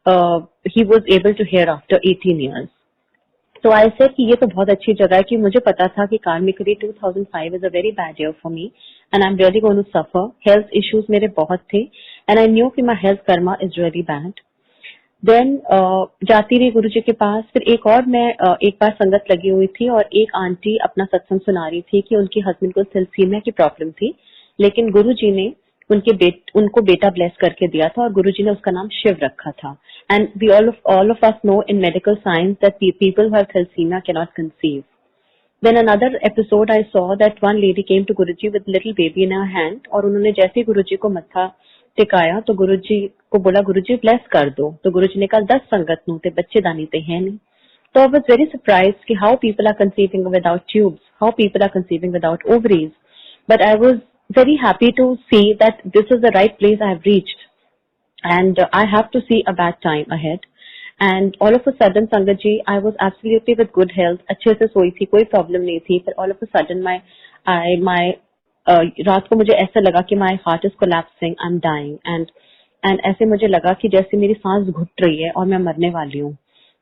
ही was able to hear after 18 years. तो आई सेड कि ये तो बहुत अच्छी जगह है, कि मुझे पता था कि karmically 2005 is a very bad year for me and I am really going to suffer. Health issues मेरे बहुत थे एंड आई न्यू कि my health karma is really bad. Then जाती रही गुरु जी के पास। फिर एक और मैं एक बार संगत लगी हुई थी और एक आंटी अपना सत्संग सुना रही थी कि उनके हस्बैंड को थैलेसीमिया की प्रॉब्लम थी, लेकिन गुरु जी ने उनको बेटा ब्लेस करके दिया था और गुरु जी ने उसका नाम शिव रखा था। And we all of us know in medical science that people who have thalassemia can not conceive. Then another episode I saw that one lady came to Guruji with little baby in her hand, और उन्होंने जैसे ही गुरुजी को मत्था टिकाया तो गुरुजी को बोला गुरुजी bless कर दो। तो गुरुजी ने कहा 10 संगत नू ते बच्चे दानी ते है नहीं। तो I was very surprised कि how people are conceiving without tubes, how people are conceiving without ovaries, but I was very happy to see that this is the right place I have reached and I have to see a bad time ahead. And all of a sudden संगत जी I was absolutely with good health, अच्छे से सोई थी, कोई problem नहीं थी। फिर all of a sudden रात को मुझे ऐसा लगा कि my heart is collapsing, I'm dying, and ऐसे मुझे लगा कि जैसे मेरी सांस घुट रही है और मैं मरने वाली हूँ।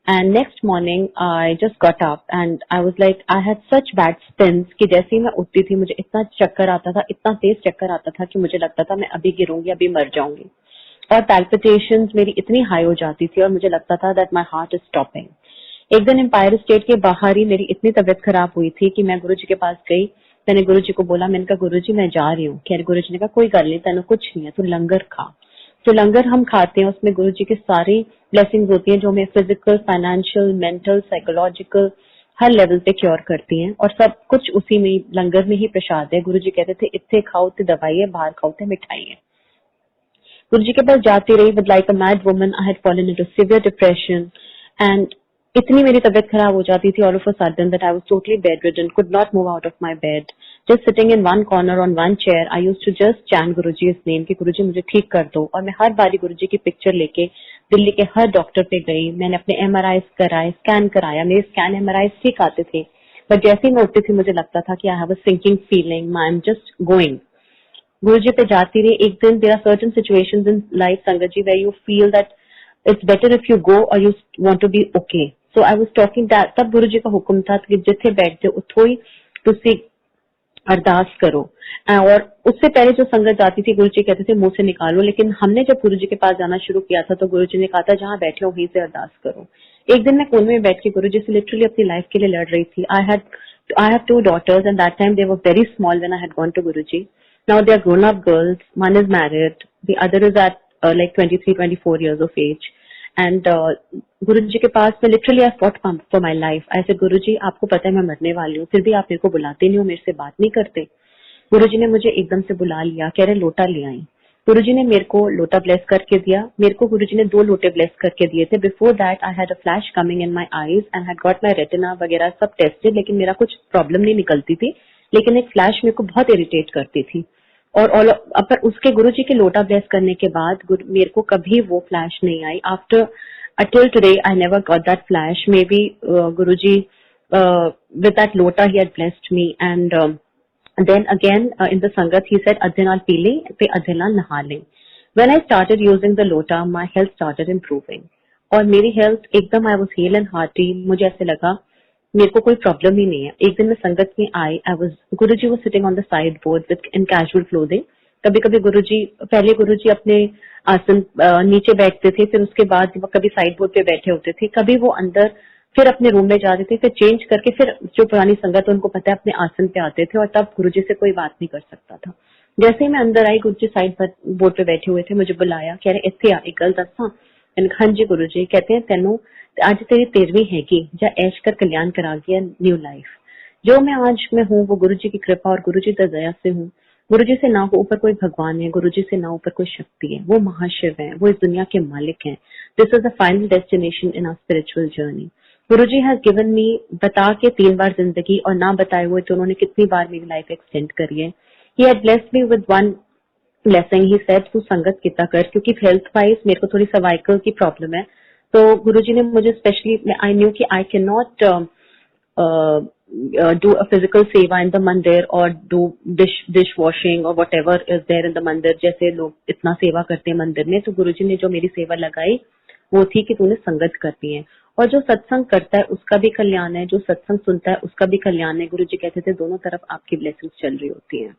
And next morning I just got up and I was like I had such bad spins कि जैसे ही मैं उठती थी मुझे इतना चक्कर आता था, इतना तेज चक्कर आता था कि मुझे लगता था मैं अभी गिरूंगी, अभी मर जाऊंगी। और पैल्पिटेशंस मेरी इतनी हाई हो जाती थी और मुझे लगता था that my heart is stopping. एक दिन एम्पायर स्टेट के बाहर ही मेरी इतनी तबीयत खराब हुई थी कि मैं गुरुजी के पास गई। मैंने गुरुजी को बोला, मैंने कहा गुरुजी मैं जा रही हूँ। कह गुरुजी ने कहा कोई गल नहीं, तेन कुछ नहीं है, तू लंगर खा। तो लंगर हम खाते हैं, उसमें गुरुजी की सारी ब्लेसिंग्स होती हैं जो हमें फिजिकल, फाइनेंशियल, मेंटल, साइकोलॉजिकल हर लेवल पे क्योर करती हैं, और सब कुछ उसी में लंगर में ही प्रसाद है। गुरुजी कहते थे इत्थे खाओ ते दवाई है, बाहर खाओ ते मिठाई है। गुरुजी के पास जाती रही with like a mad woman. I had fallen into severe depression and इतनी मेरी तबीयत खराब हो जाती थी all of a sudden that I was totally bedridden, could not move out of my bed, just sitting in one corner on one chair. I used to just chant Guruji's name कि गुरुजी मुझे ठीक कर दो। और मैं हर बारी गुरुजी की picture लेके दिल्ली के हर डॉक्टर पे गई, मैंने अपने MRIs कराए, स्कैन कराया, मेरे स्कैन MRIs ठीक आते थे, बट जैसे ही मैं उठती थी मुझे लगता था कि I have a sinking feeling, I am just going. Guruji पे जाती रही। एक दिन there are certain situations in life sangat ji where you feel that it's better if you go और you want to be okay. So I was talking that, तब गुरुजी का हुक्म था कि जिथे बैठते उठो ही तुसी अरदास करो। और उससे पहले जो संगत जाती थी गुरुजी कहते थे मुंह से निकालो, लेकिन हमने जब गुरुजी के पास जाना शुरू किया था तो गुरुजी ने कहा था जहां बैठे हो वहीं से अरदास करो। एक दिन मैं कोने में बैठ के गुरुजी से लिटरली अपनी लाइफ के लिए लड़ रही थी। I have 2 daughters and that time they were very small when I had gone to Guruji. Now they are grown up girls. One is married. The other is at like 23, 24 years of age. And Guruji के पास मैं literally I fought for my life. I said Guruji आपको पता है मैं मरने वाली हूँ, फिर भी आप मेरे को बुलाते नहीं हो, मेरे से बात नहीं करते। गुरुजी ने मुझे एकदम से बुला लिया, कह रहे लोटा ले आई। गुरुजी ने मेरे को लोटा ब्लेस करके दिया। मेरे को गुरुजी ने 2 लोटे ब्लेस करके दिए थे। Before that I had a flash coming in my eyes and had got my retina वगैरह सब टेस्टेड, लेकिन मेरा कुछ प्रॉब्लम नहीं निकलती थी, लेकिन एक फ्लैश मेरे को बहुत इरिटेट करती थी। और पर उसके गुरुजी के लोटा ब्लेस करने के बाद मेरे को कभी वो फ्लैश नहीं आई। After until today I never got that flash. Maybe Guruji with that lota he had blessed me, and then again in the sangat he said adhe naal pee le te adhe naal naha le. When I started using the lota my health started improving और मेरी health एकदम I was hale and hearty। मुझे ऐसे लगा मेरे को कोई problem ही नहीं है। एक दिन मैं संगत में आई, Guruji was sitting on the sideboard with in casual clothing। कभी कभी पहले गुरुजी अपने आसन नीचे बैठते थे, फिर उसके बाद कभी साइड बोर्ड पे बैठे होते थे, कभी वो अंदर फिर अपने रूम में जाते थे, फिर चेंज करके फिर जो पुरानी संगत है उनको पता है अपने आसन पे आते थे, और तब गुरुजी से कोई बात नहीं कर सकता था। जैसे ही मैं अंदर आई गुरुजी साइड बोर्ड पे बैठे हुए थे, मुझे बुलाया, कह रहे इत्थे आ एक गल दसा। हाँ जी गुरुजी। कहते हैं तेनू आज तेरी 13वीं हैगी, जा ऐश कर कल्याण करा गया न्यू लाइफ। जो मैं आज में हूँ वो गुरुजी की कृपा और गुरुजी की दया से हूँ। गुरुजी से ना हो ऊपर कोई भगवान है, गुरुजी से ना ऊपर कोई शक्ति है, वो महाशिव है, वो इस दुनिया के मालिक हैं. This is the final destination in our spiritual journey. Guruji has given me, बता के 3 बार जिंदगी और ना बताए हुए तो उन्होंने कितनी बार मेरी लाइफ एक्सटेंड करी है. He had blessed me with one blessing. He said तू संगत कितना कर, क्योंकि हेल्थ वाइज मेरे को थोड़ी सर्वाइकल की प्रॉब्लम है. तो गुरुजी ने मुझे स्पेशली, आई न्यू कि I can not do a physical seva in the mandir or do dish washing or whatever is there in the mandir, जैसे लोग इतना सेवा करते हैं मंदिर में. तो गुरुजी ने जो मेरी सेवा लगाई वो थी कि तूने संगत करनी है, और जो सत्संग करता है उसका भी कल्याण है, जो सत्संग सुनता है उसका भी कल्याण है. गुरुजी कहते थे दोनों तरफ आपकी ब्लेसिंग्स चल रही होती हैं.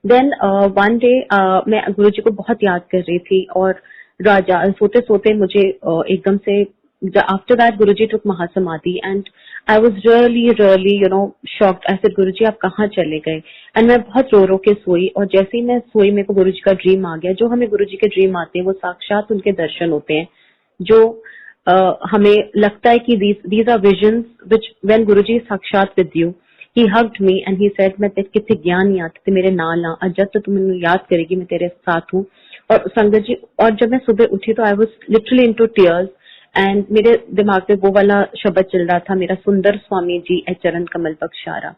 देन वन डे मैं गुरुजी को बहुत याद कर रही थी, और राजा सोते सोते मुझे एकदम से, after that Guruji took Mahasamadhi and I was really shocked. I said Guruji आप कहाँ चले गए, and मैं बहुत रो रो के सोई, और जैसे ही मैं सोई मेरे को गुरुजी का ड्रीम आ गया. जो हमें गुरुजी के ड्रीम आते हैं वो साक्षात उनके दर्शन होते हैं, जो हमें लगता है कि these are visions which when Guruji is साक्षात with you, he hugged me and he said मैं तेरे कितने ज्ञान नहीं आते थे मेरे नाल ना, आज जब तू मैंने याद करेगी मैं तेरे साथ हूँ. और संगत जी, और जब मैं सुबह उठी तो I was literally into tears. And मेरे दिमाग में वो वाला शब्द चल रहा था, मेरा सुंदर स्वामी जी ए चरण कमल बख्शारा.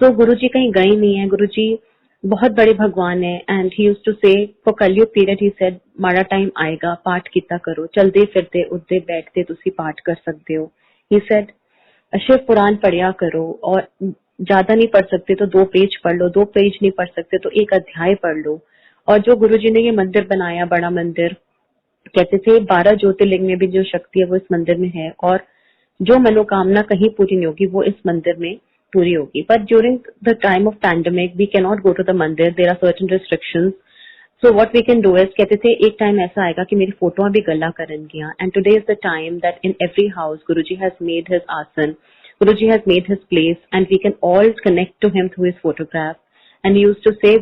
सो गुरुजी कहीं गए नहीं है, गुरुजी बहुत बड़े भगवान है. एंड ही यूज्ड टू से फॉर कलयुग पीरियड ही सेड माड़ा टाइम आएगा, पाठ कितना करो, चलते फिरते उठते बैठते तुसी पाठ कर सकते हो. ही सेड शिव पुराण पढ़िया करो, और ज्यादा नहीं पढ़ सकते तो 2 पेज पढ़ लो, 2 पेज नहीं पढ़ सकते तो 1 अध्याय पढ़ लो. और जो गुरुजी ने ये मंदिर बनाया, बड़ा मंदिर, कहते थे 12 ज्योतिर्लिंग में भी जो शक्ति है वो इस मंदिर में है, और जो मनोकामना कहीं पूरी नहीं होगी वो इस मंदिर में पूरी होगी. But during the time of pandemic we can not go to the mandir, there are certain restrictions. So what we can do is, कहते थे एक टाइम ऐसा आएगा कि मेरी फोटोआं भी गला करेंगियां. And today is the time that in every house Guruji has made his asan, Guruji has made his place, and we can all connect to him through his photograph. And he used to say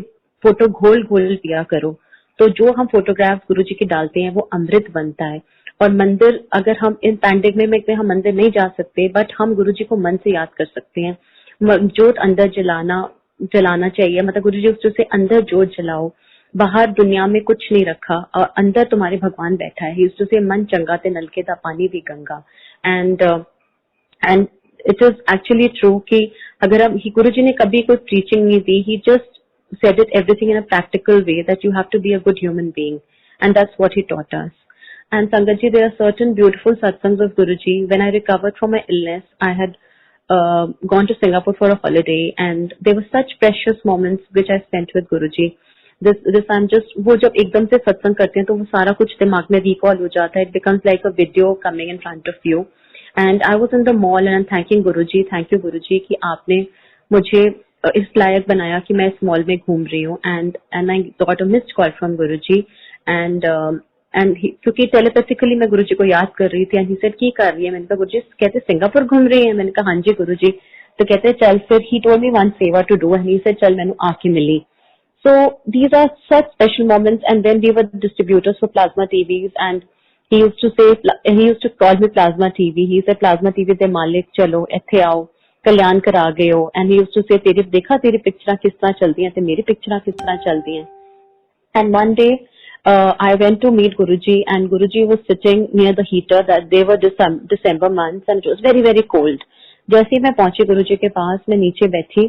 photo घोल घोल दिया करो. तो जो हम photograph गुरुजी की डालते हैं वो अमृत बनता है. और मंदिर, अगर हम इन पैंडेमिक में हम मंदिर नहीं जा सकते, बट हम गुरुजी को मन से याद कर सकते हैं. जोत अंदर जलाना चाहिए, मतलब गुरुजी उससे से अंदर जोत जलाओ, बाहर दुनिया में कुछ नहीं रखा और अंदर तुम्हारे भगवान बैठा है. उससे से मन चंगा ते नलके दा पानी भी Ganga. And it is actually true कि अगर हम, गुरुजी ने कभी कोई प्रीचिंग नहीं दी, ही just said it everything in a practical way, that you have to be a good human being, and that's what he taught us. And Sangat ji, there are certain beautiful satsangs of Guruji. When I recovered from my illness, I had gone to Singapore for a holiday, and there were such precious moments which I spent with Guruji. This I'm just, वो जब एकदम से सत्संग करते हैं तो वो सारा कुछ दिमाग में रिकॉल हो जाता है. It becomes like a video coming in front of you. And I was in the mall and I'm thanking Guruji. Thank you Guruji कि आपने मुझे इस लायक बनाया कि मैं इस मॉल में घूम रही हूँ. And I got a missed call from Guruji, and क्योंकि टेलीपैथिकली मैं गुरुजी को याद कर रही थी. एंड ही सेड की कर रही है, मैंने कहा गुरुजी, कहते सिंगापुर घूम रही है, मैंने कहा हाँ जी गुरुजी. तो कहते चल फिर, he told me one seva to do, and he said चल मैंने आके मिली. So these are such special moments. And then we were distributors for plasma TVs, and he used to call me plasma TV. He said plasma TV दे मालिक चलो इत्थे आओ, कल्याण करा गए हो. एंड ही यूज्ड टू से तेरी देखा तेरी पिक्चरां किस तरह चलदी हैं ते मेरी पिक्चरां किस तरह चलदी हैं. And one day I went to meet Guruji, and Guruji was sitting near the heater. That they were December months and it was very very cold. जैसे ही मैं पहुंची गुरुजी के पास, मैं नीचे बैठी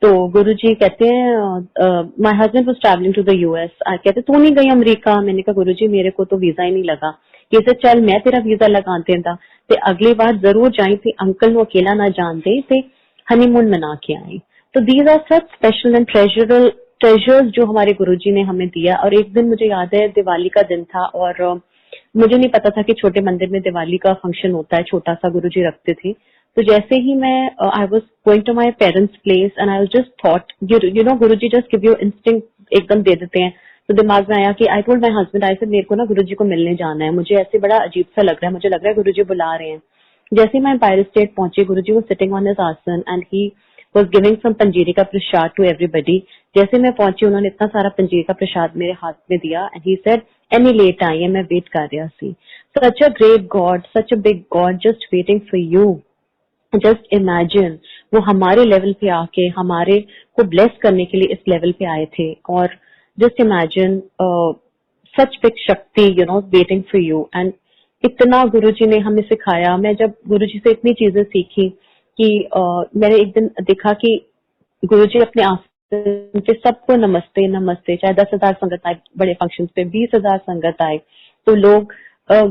तो गुरुजी कहते हैं my husband was travelling to the US. कहते तू नहीं गई अमेरिका? मैंने कहा गुरुजी मेरे को तो वीजा ही नहीं लगा. कहते चल मैं तेरा वीजा लगा देता ते अगली बार जरूर जाई थी, अंकल नु अकेला ना जान दे ते हनीमून मना के आई. तो these are such special and treasures जो हमारे गुरुजी ने हमें दिया. और एक दिन मुझे याद है दिवाली का दिन था, और मुझे नहीं पता था कि छोटे मंदिर में दिवाली का फंक्शन होता है, छोटा सा गुरुजी रखते थे. तो जैसे ही मैं I was going to my parents place and I just thought you know Guruji just give you instinct एकदम दे देते हैं. तो दिमाग में आया कि I told my husband, I said मेरे को ना गुरुजी को मिलने जाना है, मुझे ऐसे बड़ा अजीब सा लग रहा है, मुझे लग रहा है गुरुजी बुला रहे हैं. जैसे मैं एम्पायर स्टेट पहुंची, Guruji was sitting on his asan and he was giving some panjiri का प्रसाद टू एवरीबडी. जैसे मैं पहुंची उन्होंने इतना सारा पंजीरी का प्रसाद मेरे हाथ में दिया एंड ही सेड एनी लेट आई है, मैं वेट कर रहा सी. Such a great God, such a big God just waiting for you. Just imagine, वो हमारे लेवल पे आके हमारे को ब्लेस करने के लिए इस लेवल पे आए थे. और जस्ट इमेजिन सच बिग शक्ति वेटिंग फॉर यू. एंड इतना गुरुजी ने हमें सिखाया. मैं जब गुरुजी से इतनी चीजें सीखी कि मैंने एक दिन देखा कि गुरुजी अपने आसन पे सबको नमस्ते नमस्ते, चाहे 10,000 संगत आए बड़े फंक्शंस पे, 20,000 संगत आए, तो लोग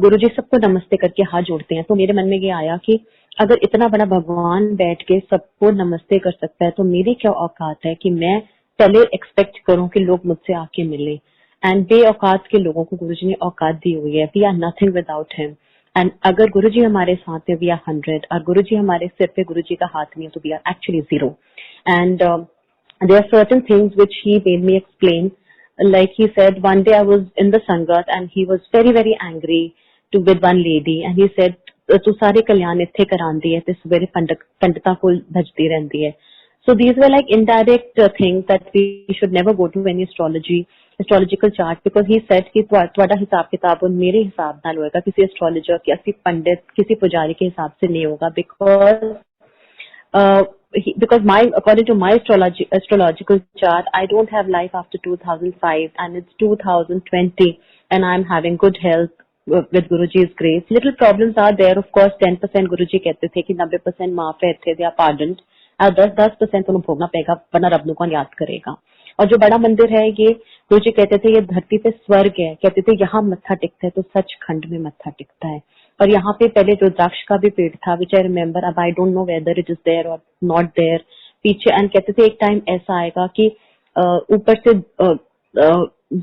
गुरुजी सबको नमस्ते करके हाथ जोड़ते हैं. तो मेरे मन में ये आया कि अगर इतना बड़ा भगवान बैठ के सबको नमस्ते कर सकता है तो मेरी क्या औकात है कि मैं पहले एक्सपेक्ट करूं कि लोग मुझसे आके मिले. एंड बे औकात के लोगों को गुरुजी ने औकात दी हुई है. We are nothing without him. And अगर गुरुजी हमारे साथ है, वी आर 100. और गुरुजी हमारे सिर पे गुरुजी का हाथ नहीं है तो we are actually 0. And there are certain things which he made me explain. Like he said, one day I was in the Sangat and he was very angry with one lady, and he said, "तू सारे कल्याण इत्थे करांदी है ते सवेरे पंडितां कोल भजदी रहंदी है." So these were like indirect things that we should never go to any astrological chart, because he said कि ਤੁਹਾਡਾ हिसाब किताब मेरे हिसाब नाल होएगा, किसी एस्ट्रोलॉजर किसी पंडित किसी पुजारी के हिसाब से नहीं होगा. Because according to my astrological chart, I don't have life after 2005 and it's 2020 and I'm having good health with Guruji's grace. Little problems are there, of course. 10% Guruji कहते थे कि 90% माफ है, थे, they are pardoned. और 10% उन्हें भोगना पड़ेगा वरना रब को याद करेगा. और जो बड़ा मंदिर है ये, गुरुजी कहते थे ये धरती पे स्वर्ग है. कहते थे यहाँ मत्था टिकता है तो सचखंड में मत्था टिकता है. और यहाँ पे पहले जो द्राक्ष का भी पेड़ था, विच आई रिमेम्बर, अब I don't know whether it is there or not there पीछे. एंड कहते थे एक टाइम ऐसा आएगा कि ऊपर से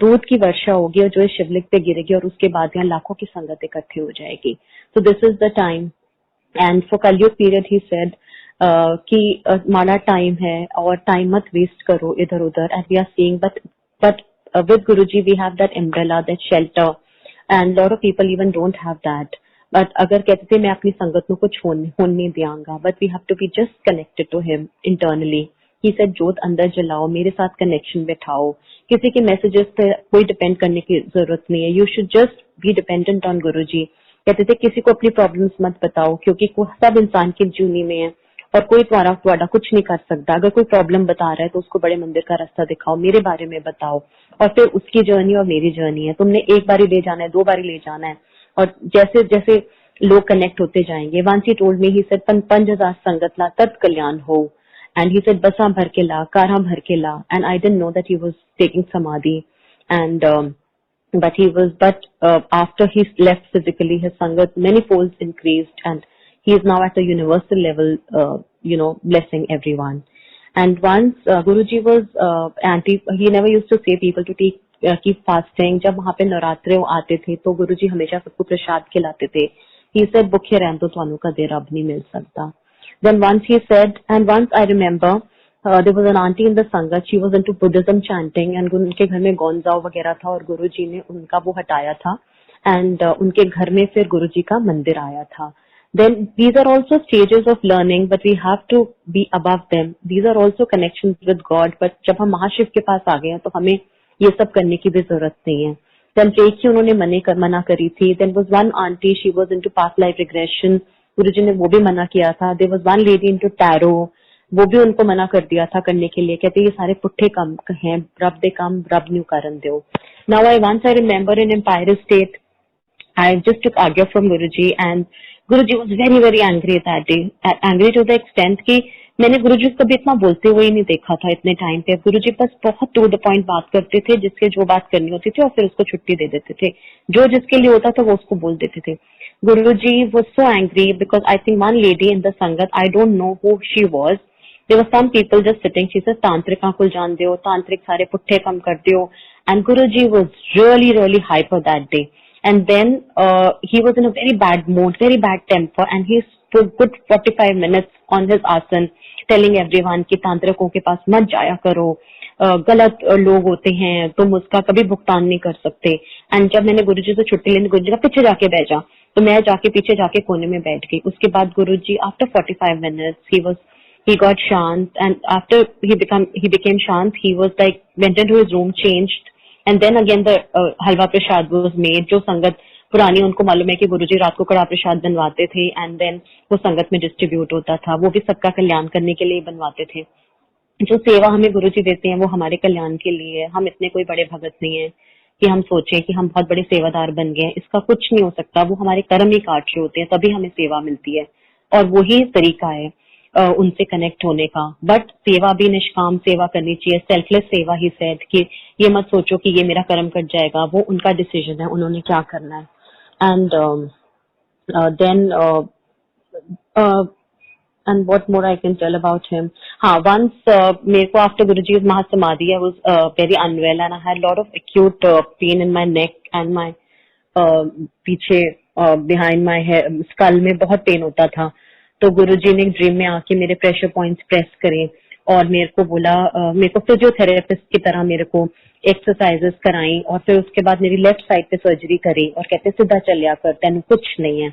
दूध की वर्षा होगी और जो शिवलिंग पे गिरेगी और उसके बाद यहाँ लाखों की संगत इकट्ठी हो जाएगी. तो this is the time. And for कलयुग पीरियड ही सेड कि माड़ा टाइम है और टाइम मत वेस्ट करो इधर उधर. And we are seeing but with Guruji we have that umbrella, that shelter, and lot of people even don't have that. But अगर कहते थे मैं अपनी संगत को कुछ होने नहीं दियांगा, but we have to be just connected to him internally. He said जोत अंदर जलाओ, मेरे साथ कनेक्शन बैठाओ, किसी के मैसेजेस पे कोई डिपेंड करने की जरूरत नहीं है. You should just be dependent on Guruji. कहते थे किसी को अपनी प्रॉब्लम्स मत बताओ क्योंकि सब इंसान की जूनी में है और कोई तुम्हारा कुछ नहीं कर सकता. अगर कोई प्रॉब्लम बता रहा है तो उसको बड़े मंदिर का रास्ता दिखाओ, मेरे बारे में बताओ, और फिर उसकी जर्नी और मेरी जर्नी है. तुमने एक बार ही ले जाना है, 2 बार ही ले जाना है, और जैसे जैसे लोग कनेक्ट होते जाएंगे. Once he told me, he said 5,000 संगत ला तत् कल्याण हो. एंड ही सेड बसा भर के ला, कारा भर के ला. And I didn't know that he was taking samadhi. And but after he left physically, his sangat many folds increased and he is now at a universal level, blessing everyone. And once Guruji was he never used to say people to keep fasting. जब वहाँ पे नवरात्रे आते थे तो गुरुजी हमेशा सबको प्रसाद खिलाते थे. He said भूखे रहने तो ਤੁਹਾਨੂੰ कदे रब नहीं मिल सकता. Then once he said, and once I remember, there was an auntie in the sangat. She was into Buddhism chanting and उनके घर में गौनजाव वगैरह था और गुरुजी ने उनका वो हटाया था. And उनके घर में फिर गुरुजी का मंदिर आया था. Then these are also stages of learning, but we have to be above them. These are also connections with God. But जब हम महाशिव के पास आ गए हैं तो हमें ये सब करने की भी जरूरत नहीं है. Then एक ही उन्होंने मना करी थी. Then was one auntie, she was into past life regression. गुरुजी ने वो भी मना किया था. There was one lady into tarot. वो भी उनको मना कर दिया था करने के लिए. कहते ये सारे पुट्ठे काम हैं, रब दे काम रब न्यू कारण दो. Now I remember in Empire State, I just took Agya from Guruji and Guruji was very angry that day. Angry to the extent कि मैंने गुरुजी को कभी इतना बोलते हुए ही नहीं देखा था इतने टाइम पे. गुरुजी बस बहुत टू द पॉइंट बात करते थे, जिसके जो बात करनी होती थी और फिर उसको छुट्टी दे देते थे. जो जिसके लिए होता था वो उसको बोल देते थे. Guruji was so angry because I think one lady in the Sangat, I don't know who she was. There were some people just sitting. She said, "Tantrika को जान दो, तांत्रिक सारे पुट्ठे कम कर दो." And Guruji was really hyper that day. And then he was in a very bad mood, very bad temper, and he stood good 45 minutes on his asan, telling everyone कि तांत्रिकों के पास मत जाया करो, गलत लोग होते हैं, तुम उसका कभी भुगतान नहीं कर सकते. एंड जब मैंने गुरुजी से छुट्टी लेने, गुरुजी का पीछे जाके बैठ जा, तो मैं जाके पीछे जाके कोने में बैठ गई. उसके बाद गुरुजी after 45 minutes he got shant, and after he became shant, he was like went into his room, changed, and then again the halwa prasad was made. जो संगत पुरानी उनको मालूम है कि गुरुजी रात को कड़ा प्रसाद बनवाते थे एंड देन वो संगत में डिस्ट्रीब्यूट होता था, वो भी सबका कल्याण करने के लिए बनवाते थे। जो सेवा हमें गुरुजी देते हैं वो हमारे कल्याण के लिए है। हम इतने कोई बड़े भगत नहीं है कि हम सोचें कि हम बहुत बड़े सेवादार बन गए, इसका कुछ नहीं हो सकता। वो हमारे कर्म ही काट रहे होते हैं, तभी हमें सेवा मिलती है और वही तरीका है उनसे कनेक्ट होने का। बट सेवा भी निष्काम सेवा करनी चाहिए, सेल्फलेस सेवा ही सेड कि ये मत सोचो कि ये मेरा कर्म कट जाएगा, वो उनका डिसीजन है, उन्होंने क्या करना है। And then and what more I can tell about him. Once मेरे को after Guruji's Mahasamadhi I was very unwell and I had a lot of acute pain in my neck and my पीछे behind my head, skull में बहुत pen होता था। तो गुरुजी ने dream में आके मेरे प्रेशर पॉइंट्स प्रेस करे और मेरे को बोला, मेरे को फिजियोथेरेपिस्ट की तरह मेरे को एक्सरसाइजेस कराई और फिर उसके बाद मेरी लेफ्ट साइड पे सर्जरी करी और कहते सीधा चलिया कर, तेन कुछ नहीं है।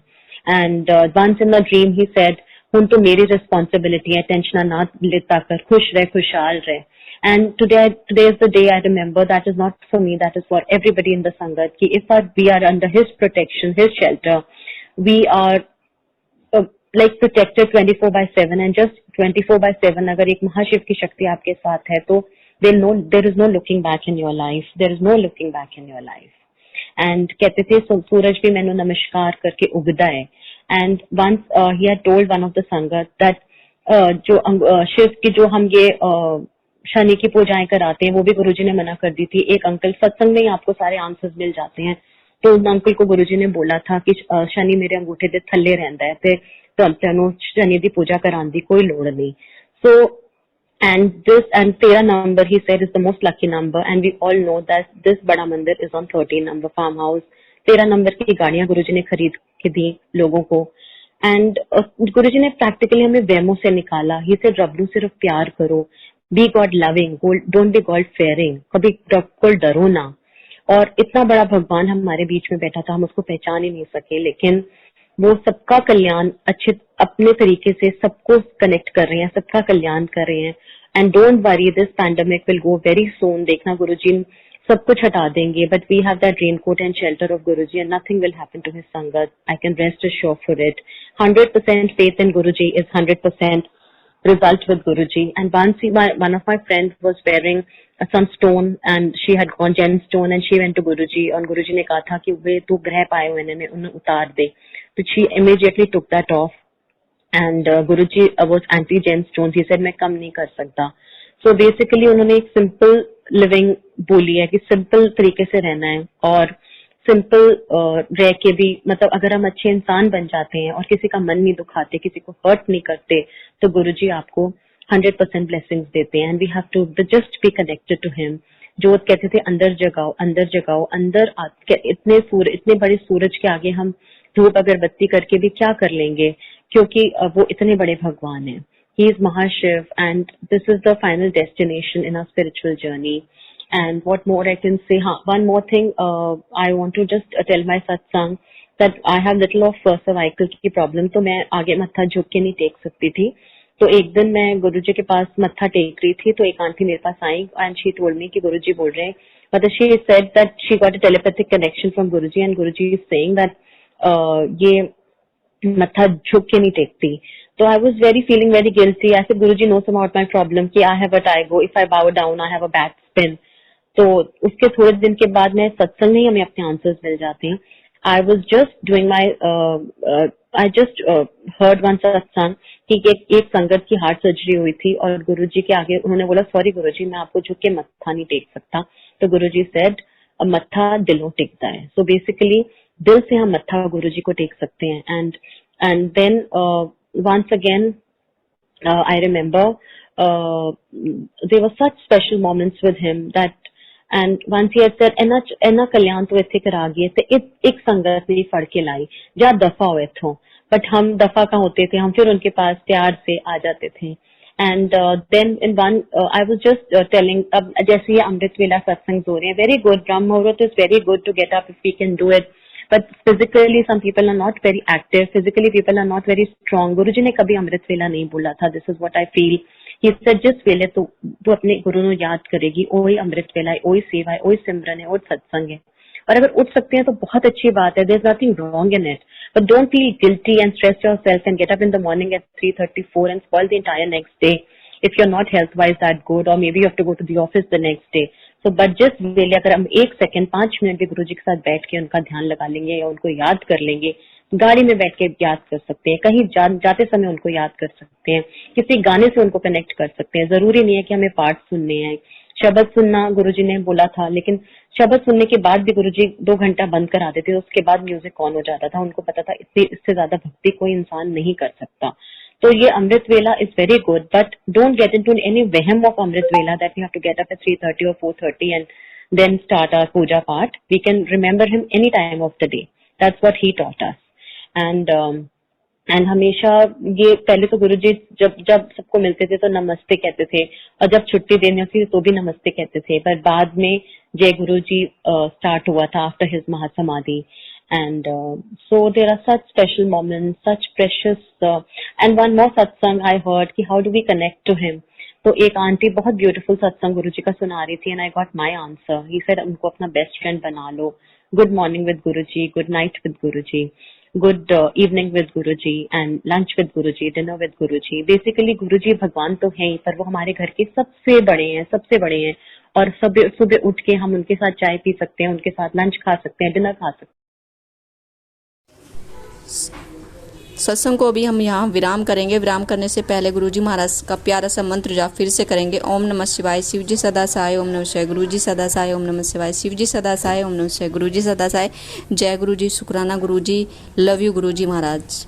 And once in the dream he said, हुन तो मेरी रिस्पॉन्सिबिलिटी है, टेंशन ना लेता कर, खुश रहे, खुशहाल रहे। And today is the day I remember that is not for me, that is for everybody in the Sangat, ki if we are under his protection, his shelter, we are like protected 24/7 and just 24/7 अगर एक महाशिव की शक्ति आपके साथ है तो there is no looking back in your life, there is no looking back in your life. And कहते थे सूरज भी मैंने नमस्कार करके उगदा है। And once he had told one of the Sangat that जो शिव की जो हम ये शनि की पूजाएं कराते हैं वो भी गुरुजी ने मना कर दी थी। एक अंकल सत्संग में ही आपको सारे आंसर्स मिल जाते हैं, तो उन अंकल को गुरुजी ने बोला था कि शनि मेरे अंगूठे दे थल्ले रहंदा है ते तुहानू शनि दी पूजा कराने दी कोई लोड़ नहीं। सो and 13 number he said is the most lucky number and we all know that this बड़ा मंदिर is on 13 number farm house। 13 number की गाड़ियां गुरुजी ने खरीद के दी लोगों को। एंड गुरुजी ने प्रैक्टिकली हमें वेमो से निकाला। ही से रब सिर्फ प्यार करो, be God loving, don't be God fearing, कभी को डरो ना। और इतना बड़ा भगवान हमारे बीच में बैठा था, हम उसको पहचान ही नहीं सके, लेकिन वो सबका कल्याण अच्छे अपने तरीके से सबको कनेक्ट कर रहे हैं, सबका कल्याण कर रहे हैं। And don't worry, this pandemic will go very soon. देखना गुरुजी सब कुछ हटा देंगे, but we have that raincoat and shelter of Guruji and nothing will happen to his sangat. I can rest assure for it. 100% faith in Guruji is 100% result with Guruji. And once one of my friends was wearing some stone and she had gone gemstone and she went to Guruji और Guruji ने कहा था कि वे तो ग्रह पाए हुए ने उन्हें उतार दे, तो she immediately took that off and Guruji was anti gemstones। he said मैं कम नहीं कर सकता। So basically उन्होंने एक simple living बोली है कि simple तरीके से रहना है और सिंपल रह के भी, मतलब अगर हम अच्छे इंसान बन जाते हैं और किसी का मन नहीं दुखाते, किसी को हर्ट नहीं करते, तो गुरुजी आपको 100% ब्लेसिंग्स देते हैं। And we have to just be connected to him. जो कहते थे अंदर जगाओ, अंदर जगाओ, अंदर इतने बड़े सूरज के आगे हम धूप अगरबत्ती करके भी क्या कर लेंगे, क्योंकि वो इतने बड़े भगवान हैं। He is Mahashiv and this is the final destination in our spiritual journey. And what more I can say? One more thing, I want to just tell my satsang that I have little of cervical की problem, तो मैं आगे मत्था झुक के नहीं take सकती थी। तो एक दिन मैं गुरुजी के पास मत्था टेक रही थी, तो एक आंटी मेरे पास आई एंड शी टोल्ड मी कि गुरुजी बोल रहे हैं, मतलब she said that she got a telepathic connection from Guruji and Guruji is saying that ये मत्था झुक के नहीं टेकती। तो I was very feeling very guilty. I said Guruji knows about my problem कि I have a vertigo, if I bow down I have a back spin. तो उसके थोड़े दिन के बाद मैं सत्संग में ही हमें अपने आंसर्स मिल जाते हैं। I was just doing my I just heard one सत्संग कि एक संगत की हार्ट सर्जरी हुई थी और गुरुजी के आगे उन्होंने बोला, सॉरी गुरुजी मैं आपको झुक के मत्था नहीं टेक सकता। तो गुरुजी सेड मत्था दिलों टेकता है। सो बेसिकली दिल से हम मत्था गुरुजी को टेक सकते हैं। And then once again I remember there were such special moments with him that, and once he had said एना कल्याण तो इत्थे करा गए ते एक संगत ने फड़ के लाई जा दफा हो इथों, बट हम दफा कहाँ होते थे, हम फिर उनके पास प्यार से आ जाते थे। And then in one I was just telling, अब जैसे ये अमृत वेला सत्संग हो रहे हैं, very good, Brahma Muhurta is very good to get up if we can do it, but physically some people are not very active, physically people are not very strong। गुरुजी ने कभी अमृत वेला नहीं बोला था, this is what I feel। he said जिस वेले तो अपने गुरु को याद करेगी वही अमृत वेला है, वही सेवा है, वही सिमरन है, वही सत्संग है। और अगर उठ सकते हैं तो बहुत अच्छी बात है, there is nothing wrong in it, but don't feel guilty and stress yourself and get up in the morning at 3:34 and spoil the entire next day if you're not health wise that good, or maybe you have to go to the office the next day. So but just really अगर हम 1 second 5 minute भी गुरुजी के साथ बैठ के उनका ध्यान लगा लेंगे या उनको याद कर लेंगे, गाड़ी में बैठ के याद कर सकते हैं, कहीं जाते समय उनको याद कर सकते हैं, किसी गाने से उनको कनेक्ट कर सकते हैं. जरूरी नहीं है कि हमें पाठ सुनने हैं. शब्द सुनना गुरुजी ने बोला था, लेकिन शब्द सुनने के बाद भी गुरुजी 2 घंटा बंद करा देते थे, उसके बाद म्यूजिक ऑन हो जाता था. उनको पता था इससे ज्यादा भक्ति कोई इंसान नहीं कर सकता. तो ये Amrit Vela is very good, but don't get into any वहम of Amrit Vela that we have to get up at 3:30 or 4:30 and then start our puja part. We can remember him any time of the day. That's what he taught us. And हमेशा ये पहले तो गुरुजी जब सबको मिलते थे तो नमस्ते कहते थे, और जब छुट्टी देनी होती तो भी नमस्ते कहते थे, पर बाद में जय गुरुजी स्टार्ट हुआ था after his mahasamadhi. And so there are such special moments, such precious and one more satsang I heard कि how do we connect to him. तो एक आंटी बहुत ब्यूटीफुल सत्संग गुरुजी का सुना रही थी, and I got my answer. He said उनको अपना बेस्ट फ्रेंड बना लो. Good morning with Guruji, good night with Guruji, good evening with Guruji, and lunch with Guruji, dinner with Guruji. Basically गुरुजी भगवान तो हैं ही, पर वो हमारे घर के सबसे बड़े हैं, और सुबह उठ के हम उनके साथ चाय पी सकते हैं, उनके साथ लंच खा सकते हैं, डिनर खा सकते हैं. सत्संग को अभी हम यहाँ विराम करेंगे. विराम करने से पहले गुरुजी महाराज का प्यारा सा मंत्र जाप फिर से करेंगे. ओम नमः शिवाय, शिवजी सदा सहाय. ओम नमः शिवाय, गुरुजी सदा सहाय. ओम नमः शिवाय, शिवजी सदा सहाय. ओम नमः शिवाय, गुरुजी सदा सहाय. जय गुरुजी, शुक्राना गुरुजी, लव यू गुरुजी महाराज.